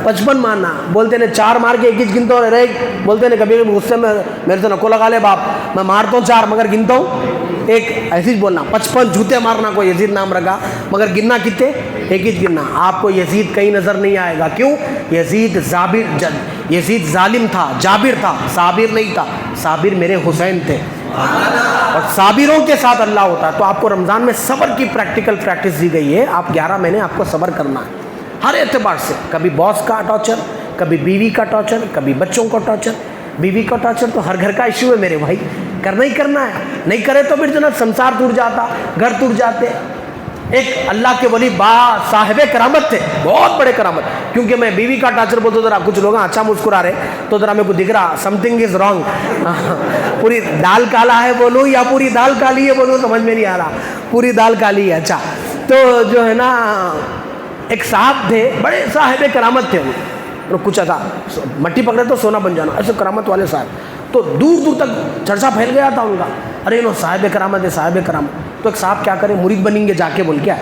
55 مارنا. بولتے نے 4 مار کے 1 ہی گنتا ہوں, رہے بولتے نے کبھی غصے میں میرے سے نکو لگا لے باپ, میں مارتا ہوں 4 مگر گنتا ہوں 1, ایسے ہی بولنا. 55 جوتے مارنا کو یزید نام رکھا, مگر گننا کتنے, 1 ہی گننا. آپ کو یزید کہیں نظر نہیں آئے گا. کیوں, یزید ظالم تھا, جابر تھا, صابر نہیں تھا. صابر میرے حسین تھے, اور صابروں کے ساتھ اللہ ہوتا ہے. تو آپ کو رمضان میں صبر کی پریکٹیکل پریکٹس دی گئی ہے. آپ 11 مہینے آپ کو صبر کرنا ہے ہر اعتبار سے. کبھی باس کا ٹارچر, کبھی بیوی کا ٹارچر, کبھی بچوں کا ٹارچر. بیوی کا ٹارچر تو ہر گھر کا ایشو ہے میرے بھائی, کرنا ہی کرنا ہے. نہیں کرے تو پھر جو نا سنسار ٹوٹ جاتا, گھر ٹوٹ جاتے. ایک اللہ کے ولی صاحب کرامت تھے, بہت بڑے کرامت. کیونکہ میں بیوی کا ٹارچر بولتا ذرا کچھ لوگ اچھا مسکرا رہے تو ذرا میرے کو دکھ رہا سم تھنگ از رانگ. پوری دال کالا ہے بولوں یا پوری دال کالی ہے بولوں, سمجھ میں نہیں آ رہا. پوری دال کالی ہے, اچھا. تو جو ہے نا ایک صاحب تھے, بڑے صاحب کرامت تھے. وہ کچھ ایسا مٹی پکڑے تو سونا بن جانا, ایسے کرامت والے صاحب. تو دور تک چرچا پھیل گیا تھا ان کا, ارے نو صاحب کرامت ہے, صاحب کرامت. تو ایک صاحب کیا کرے, مرید بنیں گے جا کے بول کے آئے.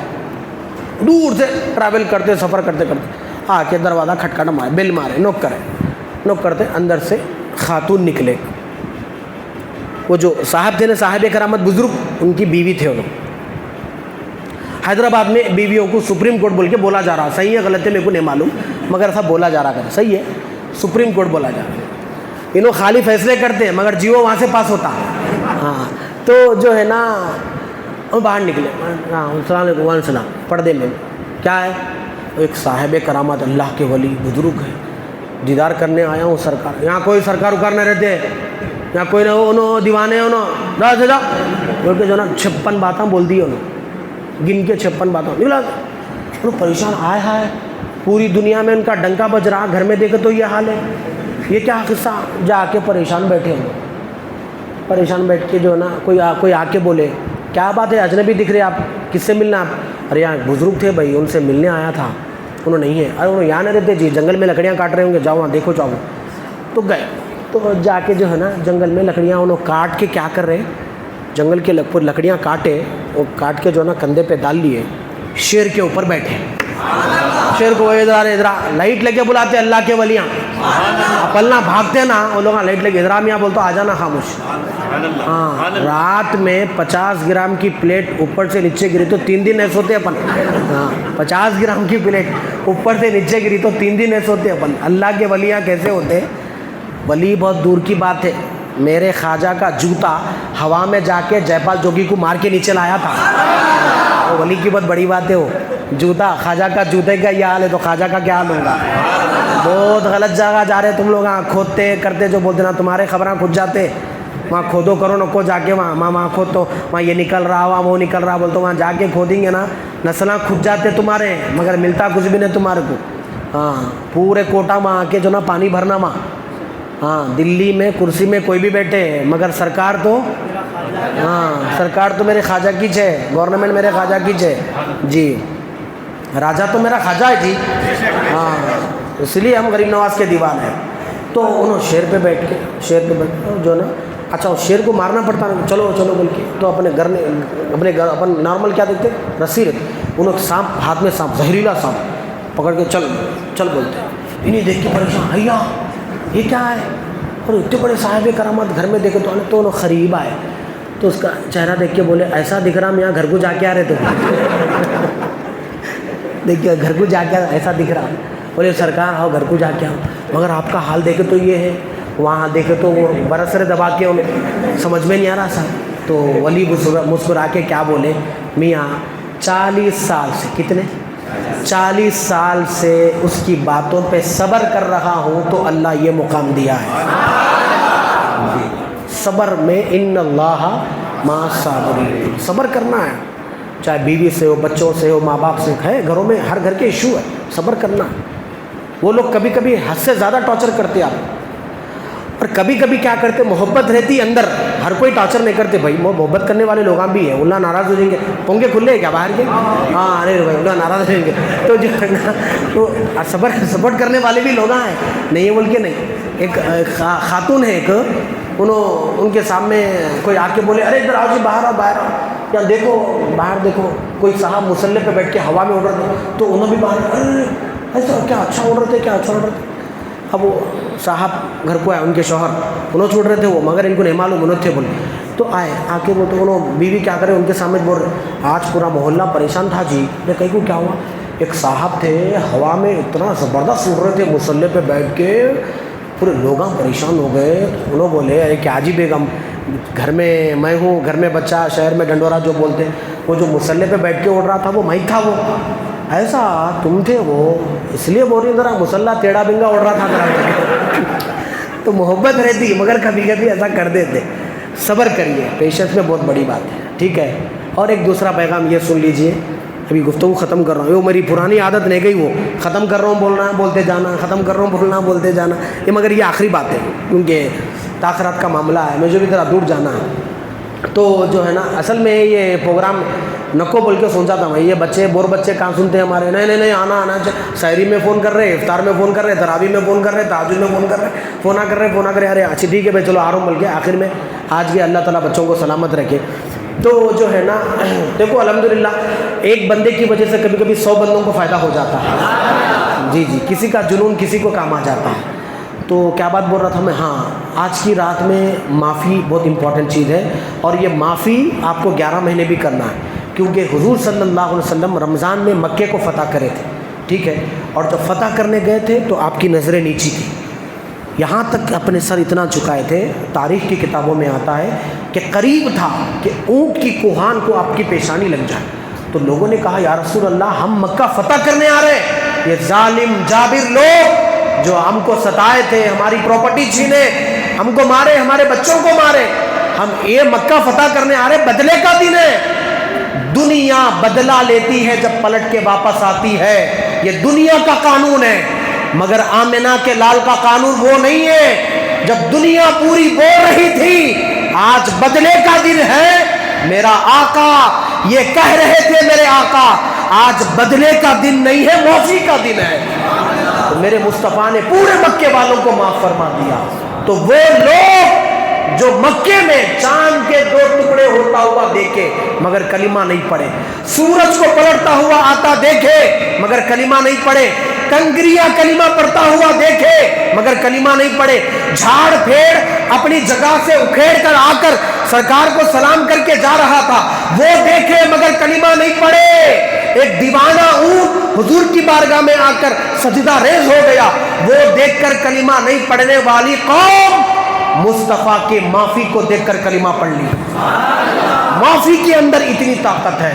دور سے ٹریول کرتے, سفر کرتے آ کے دروازہ کھٹکھٹا مارے, بیل مارے, نوک کرے. نوک کرتے اندر سے خاتون نکلے. وہ جو صاحب تھے نا صاحب کرامت بزرگ, ان کی بیوی تھے. وہ لوگ حیدرآباد میں بیویوں کو سپریم کورٹ بول کے بولا جا رہا, صحیح ہے غلط ہے میرے کو نہیں معلوم, مگر ایسا بولا جا رہا, صحیح ہے سپریم کورٹ بولا جا رہا. انہوں خالی فیصلے کرتے ہیں مگر جیو وہاں سے پاس ہوتا. ہاں تو جو ہے نا وہ باہر نکلے, ہاں السلام علیکم, وعلیکم السلام. پردے میں کیا ہے, ایک صاحب کرامت اللہ کے ولی بزرگ ہے, دیدار کرنے آیا ہوں سرکار. یہاں کوئی سرکار اکار نہ رہتے, یہاں کوئی نہ انہوں دیوانے انہوں جا سے جا بول کے جو نا 56 باتیں بول دی انہوں, گن کے 56 باتیں نکلا. انہوں پریشان, آئے ہائے پوری دنیا میں ان کا ڈنکا بج رہا, گھر میں دیکھے تو یہ حال ہے, یہ کیا قصہ. جا کے پریشان بیٹھے ہوں, پریشان بیٹھ کے جو ہے نا کوئی آ کے بولے کیا بات ہے, اجنبی دکھ رہے آپ, کس سے ملنا آپ؟ ارے یہاں بزرگ تھے بھائی, ان سے ملنے آیا تھا. انہوں نہیں ہے. ارے انہوں یہاں نہ رہتے جی, جنگل میں لکڑیاں کاٹ رہے ہوں گے, جاؤ وہاں دیکھو جاؤ. تو گئے, تو جا کے جو ہے نا جنگل میں لکڑیاں انہوں کاٹ کے کیا کر رہے, جنگل کے لکڑیاں کاٹے, وہ کاٹ کے جو ہے نا کندھے پہ ڈال لیے, شیر کے اوپر بیٹھے. شیر کو ادھر لائٹ لگے بلاتے اللہ کے ولیاں, پلنا بھاگتے نا وہ لوگ, لائٹ لگے ادھر میاں بولتا آ جانا خاموش. ہاں رات میں 50 گرام کی پلیٹ اوپر سے نیچے گری تو 3 دن ایسے ہوتے اپن. ہاں 50 گرام کی پلیٹ اوپر سے نیچے گری تو 3 دن ایسے ہوتے اپن. اللہ کے ولیاں کیسے ہوتے, ولی بہت دور کی بات ہے. میرے خواجہ کا جوتا ہوا میں جا کے جے پال جوگی کو مار کے نیچے لایا تھا. ولی کی بہت بڑی بات ہے وہ جوتا, خواجہ کا جوتے کا یہ حال ہے تو خواجہ کا کیا حال ہوگا. بہت غلط جگہ جا رہے تم لوگ, کھودتے کرتے جو بولتے نا تمہارے خبراں کھود جاتے, وہاں کھودو کرو نکو جا کے وہاں کھود تو وہاں یہ نکل رہا وہاں وہ نکل رہا بولتے, وہاں جا کے کھودیں گے نا نسلاں کھود جاتے تمہارے, مگر ملتا کچھ بھی نہیں تمہارے کو. ہاں پورے کوٹا میں آ کے جو نا پانی بھرنا وہاں. ہاں دلی میں کرسی میں کوئی بھی بیٹھے, مگر سرکار تو ہاں سرکار تو میرے خواجہ کی ہے, گورنمنٹ میرے خواجہ کی ہے جی, راجہ تو میرا خواجہ ہے جی. ہاں اس لیے ہم غریب نواز کے دیوان ہیں. تو انہوں شیر پہ بیٹھ کے جو نا, اچھا وہ شیر کو مارنا پڑتا نا, چلو چلو بول کے, تو اپنے گھر اپن نارمل کیا دیکھتے رسی رہتے, انہوں سانپ ہاتھ میں, سانپ زہریلا سانپ پکڑ کے چل چل بولتے. انہیں دیکھ کے پریشان, بھیا یہ کیا ہے, اور اتنے بڑے صاحب کرامت گھر میں دیکھے تو انہوں قریب آئے, تو اس کا چہرہ دیکھ کے بولے ایسا دکھ رہا, ہم یہاں گھر کو جا کے آ رہے تھے. دیکھیے گھر کو جا کے ایسا دکھ رہا, بولے سرکار آؤ گھر کو جا کے آؤ, مگر آپ کا حال دیکھے تو یہ ہے, وہاں دیکھے تو وہ برس رہے دبا کے, انہیں سمجھ میں نہیں آ رہا سا. تو ولی مسکرا کے کیا بولے, میاں 40 سال سے, کتنے 40 سال سے اس کی باتوں پہ صبر کر رہا ہوں تو اللہ یہ مقام دیا ہے. صبر میں ان اللہ مع الصابرین, صبر کرنا ہے, چاہے بیوی سے ہو, بچوں سے ہو, ماں باپ سے ہے, گھروں میں ہر گھر کے ایشو ہے, صبر کرنا. وہ لوگ کبھی کبھی حد سے زیادہ ٹارچر کرتے آپ, اور کبھی کبھی کیا کرتے, محبت رہتی اندر, ہر کوئی ٹارچر نہیں کرتے بھائی, محبت کرنے والے لوگ بھی ہیں. اللہ ناراض ہو جائیں گے, پونگے کھلے کیا باہر کے, ہاں ارے بھائی اللہ ناراض ہو جائیں گے, تو جو ہے نا تو صبر کرنے والے بھی لوگ ہیں, نہیں بول کے نہیں. ایک خاتون ہے, ایک ان کے سامنے کوئی آ کے بولے ارے ادھر آؤ جی, باہر آؤ باہر آؤ, یا دیکھو باہر دیکھو, کوئی صاحب مسلح پہ بیٹھ کے ہوا میں اڑ رہے تھے, تو انہوں بھی باہر ارے ایسا کیا اچھا اڑ رہے تھے, کیا اچھا اڑ رہے تھے. اب وہ صاحب گھر کو آئے, ان کے شوہر, انہوں چھوڑ رہے تھے وہ, مگر ان کو نہیں معلوم انہوں تھے بولے. تو آئے آ کے وہ, تو انہوں بیوی کیا کرے ان کے سامنے بول رہے, آج پورا محلہ پریشان تھا جی. میں کہیں کو کیا ہوا, ایک صاحب تھے ہوا میں اتنا زبردست اڑ رہے تھے مسلح پہ بیٹھ کے, پورے لوگ پریشان ہو گئے. انہوں بولے ارے کیا جی بیگم, گھر میں میں ہوں, گھر میں بچہ, شہر میں ڈنڈورا جو بولتے, وہ جو مسلح پہ بیٹھ کے اڑ رہا تھا وہ میں تھا. وہ ایسا تم تھے وہ, اس لیے بول رہی ذرا مسلح ٹیڑھا بنگا اڑ رہا تھا. تو محبت رہتی, مگر کبھی کبھی ایسا کر دیتے. صبر کریے, پیشنس میں بہت بڑی بات ہے, ٹھیک ہے. اور ایک دوسرا پیغام یہ سن لیجئے, ابھی گفتگو ختم کر رہا ہوں, وہ میری پرانی عادت نہیں گئی, وہ ختم کر رہا ہوں بولنا بولتے جانا, ختم کر رہا ہوں بولنا بولتے جانا, یہ مگر یہ آخری بات ہے کیونکہ تاخرات کا معاملہ ہے, مجھے بھی ذرا دور جانا ہے. تو جو ہے نا اصل میں یہ پروگرام نکو بول کے سوچا تھا میں, یہ بچے بور بچے کہاں سنتے ہیں ہمارے, نہیں نہیں نہیں آنا شاعری میں فون کر رہے, افطار میں فون کر رہے, تراویح میں فون کر رہے, تہجد میں فون کر رہے, فون کر رہے, ارے اچھا ٹھیک ہے بھائی چلو آ رہا ہوں بول کے. آخر میں آج بھی اللہ تعالیٰ بچوں کو سلامت رکھے. تو جو ہے نا دیکھو الحمدللہ ایک بندے کی وجہ سے کبھی کبھی 100 بندوں کو فائدہ ہو جاتا ہے. جی جی, کسی کا جنون کسی کو کام آ جاتا ہے. تو کیا بات بول رہا تھا میں, ہاں آج کی رات میں معافی بہت امپورٹنٹ چیز ہے, اور یہ معافی آپ کو 11 مہینے بھی کرنا ہے, کیونکہ حضور صلی اللہ علیہ وسلم رمضان میں مکے کو فتح کرے تھے, ٹھیک ہے. اور جب فتح کرنے گئے تھے تو آپ کی نظریں نیچی تھی, یہاں تک اپنے سر اتنا جھکائے تھے، تاریخ کی کتابوں میں آتا ہے کہ قریب تھا کہ اونٹ کی کوہان کو آپ کی پیشانی لگ جائے. تو لوگوں نے کہا یا رسول اللہ ہم مکہ فتح کرنے آ رہے ہیں، یہ ظالم جابر لوگ جو ہم کو ستائے تھے، ہماری پراپرٹی چھینے، ہم کو مارے، ہمارے بچوں کو مارے، ہم یہ مکہ فتح کرنے آ رہے، بدلے کا دن ہے. دنیا بدلہ لیتی ہے جب پلٹ کے واپس آتی ہے، یہ دنیا کا قانون ہے. مگر آمنہ کے لال کا قانون وہ نہیں ہے. جب دنیا پوری بول رہی تھی آج بدلے کا دن ہے، میرا آقا یہ کہہ رہے تھے، میرے آقا آج بدلے کا دن نہیں ہے، معافی کا دن ہے. تو میرے مصطفیٰ نے پورے مکے والوں کو معاف فرما دیا. تو وہ لوگ جو مکے میں چاند کے 2 ٹکڑے ہوتا ہوا دیکھے مگر کلمہ نہیں پڑھے، سورج کو پلٹتا ہوا آتا دیکھے مگر کلمہ نہیں پڑھے، کنگریاں کلمہ پڑھتا ہوا دیکھے مگر کلمہ نہیں پڑھے، جھاڑ پھیڑ اپنی جگہ سے اکھیڑ کر آ کر سرکار کو سلام کر کے جا رہا تھا وہ دیکھے مگر کلمہ نہیں پڑھے. ایک دیوانہ اونٹ حضور کی بارگاہ میں آ کر سجدہ ریز ہو گیا، وہ دیکھ کر کلمہ نہیں پڑھنے والی قوم مصطفیٰ کے معافی کو دیکھ کر کلمہ پڑھ لی. معافی کے اندر اتنی طاقت ہے.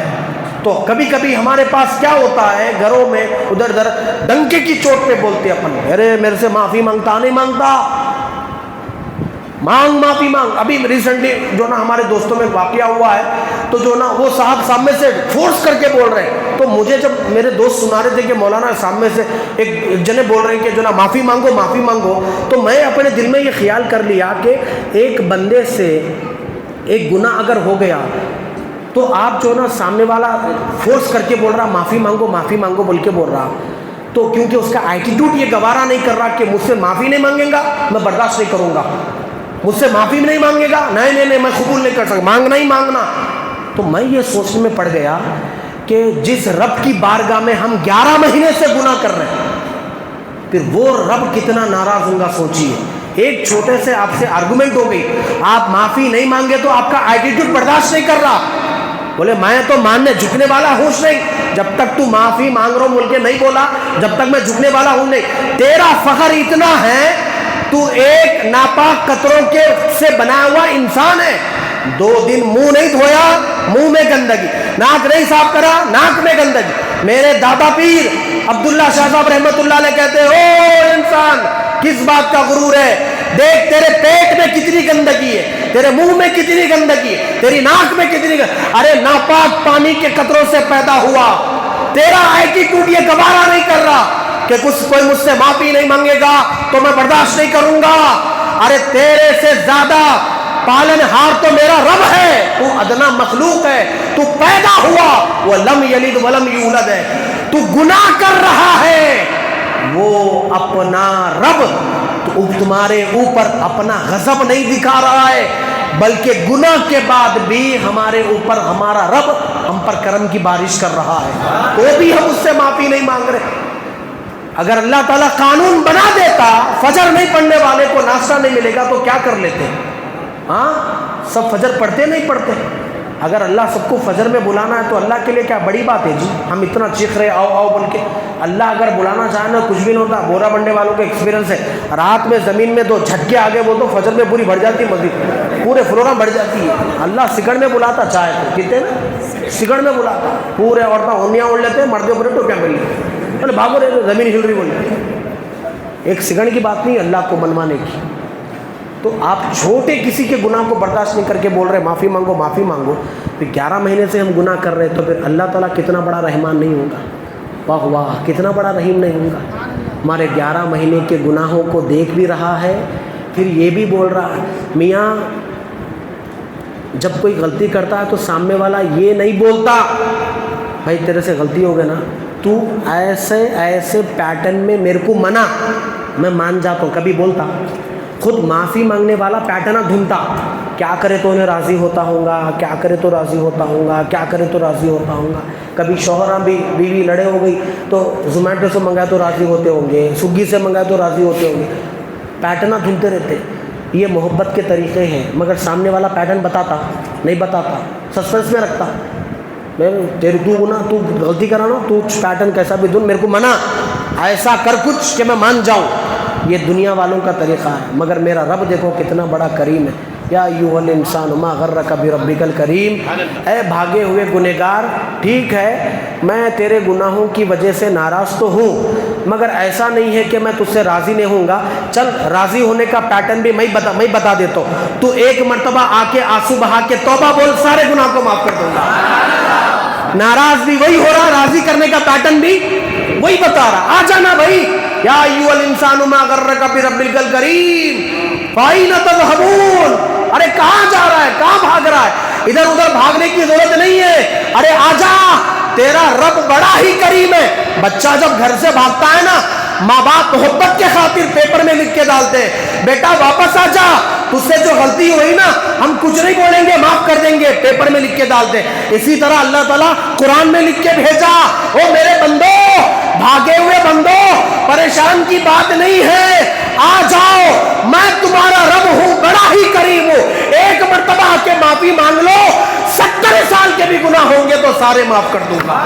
تو کبھی کبھی ہمارے پاس کیا ہوتا ہے، گھروں میں ادھر ادھر ڈنکے کی چوٹ پہ بولتے اپن، ارے میرے سے معافی مانگتا نہیں مانگتا، مانگ معافی مانگ. ابھی ریسنٹلی جو نا ہمارے دوستوں میں واقعہ ہوا ہے، تو جو نا وہ صاحب سامنے سے فورس کر کے بول رہے ہیں. تو مجھے جب میرے دوست سنا رہے تھے کہ مولانا سامنے سے ایک جنے بول رہے ہیں کہ جو نا معافی مانگو معافی مانگو، تو میں اپنے دل میں یہ خیال کر لیا کہ ایک بندے سے ایک گناہ اگر ہو گیا تو آپ جو نا سامنے والا فورس کر کے بول رہا معافی مانگو بول کے بول رہا، تو کیونکہ اس کا ایٹیٹیوڈ یہ گوارا نہیں کر رہا کہ مجھ سے معافی نہیں مانگے گا میں برداشت نہیں کروں گا، مجھ سے معافی نہیں مانگے گا نہیں میں قبول نہیں کر سکتا، مانگنا ہی مانگنا. تو میں یہ سوچنے میں پڑ گیا کہ جس رب کی بارگاہ میں ہم 11 مہینے سے گناہ کر رہے ہیں، پھر وہ رب کتنا ناراض ہوگا سوچیے. ایک چھوٹے سے آپ سے آرگومنٹ ہو گئی، آپ معافی نہیں مانگے تو آپ کا ایٹیٹیوڈ برداشت نہیں کر رہا، بولے میں تو ماننے جھکنے والا ہوں نہیں، جب تک تو معافی مانگ رہا ہوں بول کے نہیں بولا، جب تک میں جھکنے والا ہوں نہیں. تیرا فخر اتنا ہے تو ایک ناپاک قطروں کے سے بنا ہوا انسان ہے. 2 دن منہ نہیں دھویا، منہ میں گندگی، ناک نہیں صاف کرا، ناک میں گندگی. میرے دادا پیر عبداللہ شاہ صاحب رحمت اللہ علیہ کہتے ہیں او انسان کس بات کا غرور ہے، دیکھ تیرے پیٹ میں کتنی گندگی ہے، تیرے منہ میں کتنی گندگی ہے، تیری ناک میں کتنی گندگی. ارے ناپاک پانی کے قطروں سے پیدا ہوا، تیرا ایٹیٹیوڈ یہ گوارا نہیں کر رہا کہ کوئی مجھ سے معافی نہیں مانگے گا تو میں برداشت نہیں کروں گا. ارے تیرے سے زیادہ پالن ہار تو میرا رب ہے، تو ادنا مخلوق ہے، تو پیدا ہوا وہ لم یلد ولم یولد ہے، تو گناہ کر رہا ہے وہ اپنا رب تو تمہارے اوپر اپنا غضب نہیں دکھا رہا ہے بلکہ گناہ کے بعد بھی ہمارے اوپر ہمارا رب ہم پر کرم کی بارش کر رہا ہے، تو بھی ہم اس سے معافی نہیں مانگ رہے. اگر اللہ تعالیٰ قانون بنا دیتا فجر نہیں پڑھنے والے کو ناشتہ نہیں ملے گا تو کیا کر لیتے؟ ہاں سب فجر پڑھتے نہیں پڑھتے. اگر اللہ سب کو فجر میں بلانا ہے تو اللہ کے لیے کیا بڑی بات ہے جی، ہم اتنا چیخ رہے آؤ آؤ بول کے. اللہ اگر بلانا چاہے نا کچھ بھی نہیں ہوتا. بورا بننے والوں کا ایکسپیرینس ہے، رات میں زمین میں 2 جھٹکے آگے بول دو فجر میں پوری بڑھ جاتی ہے، مسجد پورے فلورا بڑھ جاتی ہے. اللہ سکڑ میں بلاتا چاہے تو کہتے نا سکڑ میں بلاتا، پورے عورتیں اونیاں اوڑھ لیتے، مردے اوپر ٹوپیاں پہن لیتے، بولے بھاگو رہے زمین ہل رہی بولے. ایک سکڑ کی بات نہیں اللہ کو منوانے کی. تو آپ چھوٹے کسی کے گناہ کو برداشت نہیں کر کے بول رہے معافی مانگو، پھر 11 مہینے سے ہم گناہ کر رہے تو پھر اللہ تعالیٰ کتنا بڑا رحمان نہیں ہوگا؟ واہ واہ کتنا بڑا رحیم نہیں ہوگا. ہمارے 11 مہینے کے گناہوں کو دیکھ بھی رہا ہے، پھر یہ بھی بول رہا ہے. میاں جب کوئی غلطی کرتا ہے تو سامنے والا یہ نہیں بولتا بھائی تیرے سے غلطی ہو گئی نا، تو ایسے پیٹرن میں میرے کو منع، میں مان جاتا ہوں. کبھی بولتا خود معافی مانگنے والا پیٹرن ڈھونڈتا، کیا کرے تو انہیں راضی ہوتا ہوگا، کیا کرے تو راضی ہوتا ہوگا، کیا کرے تو راضی ہوتا ہوگا. کبھی شوہراں بھی بیوی لڑے ہو گئی تو زومیٹو سے منگائے تو راضی ہوتے ہوں گے، سویگی سے منگائے تو راضی ہوتے ہوں گے. پیٹرن ڈھونڈتے رہتے. یہ محبت کے طریقے ہیں، مگر سامنے والا پیٹرن بتاتا نہیں، بتاتا سسپینس میں رکھتا. تیری تو غلطی کرا نا، تو پیٹرن کیسا بھی دوں، میرے کو منع ایسا کر کچھ کہ میں مان جاؤں. یہ دنیا والوں کا طریقہ ہے، مگر میرا رب دیکھو کتنا بڑا کریم ہے۔ یا ایھا الانسان ما غرک بربک الکریم، اے بھاگے ہوئے گنہگار، ٹھیک ہے میں تیرے گناہوں کی وجہ سے ناراض تو ہوں، مگر ایسا نہیں ہے کہ میں تجھ سے راضی نہیں ہوں گا۔ چل راضی ہونے کا پیٹرن بھی میں بتا دیتا ہوں، تو ایک مرتبہ آ کے آنسو بہا کے توبہ بول، سارے گناہ کو معاف کر دوں گا۔ ناراض بھی وہی ہو رہا، راضی کرنے کا پیٹرن بھی وہی بتا رہا۔ آ جانا بھائی، یا ایھا الانسان ما غرک بربک الکریم فأین تذہبون، ارے کہاں جا رہا ہے، کہاں بھاگ رہا ہے، ادھر ادھر بھاگنے کی ضرورت نہیں ہے، ارے آجا، تیرا رب بڑا ہی کریم ہے۔ بچہ جب گھر سے بھاگتا ہے نا، ماں باپ محبت کے خاطر پیپر میں لکھ کے ڈالتے ہیں، بیٹا واپس آ جا، تجھ سے جو غلطی ہوئی نا ہم کچھ نہیں بولیں گے، معاف کر دیں گے، پیپر میں لکھ کے ڈالتے ہیں۔ اسی طرح اللہ تعالیٰ قرآن میں لکھ کے بھیجا، او میرے بندو، بھاگے ہوئے بندو، پریشان کی بات نہیں ہے، آ جاؤ، میں تمہارا رب ہوں، بڑا ہی کریم ہوں، ایک مرتبہ آ کے معافی مانگ لو، 70 سال کے بھی گناہ ہوں گے تو سارے معاف کر دوں گا۔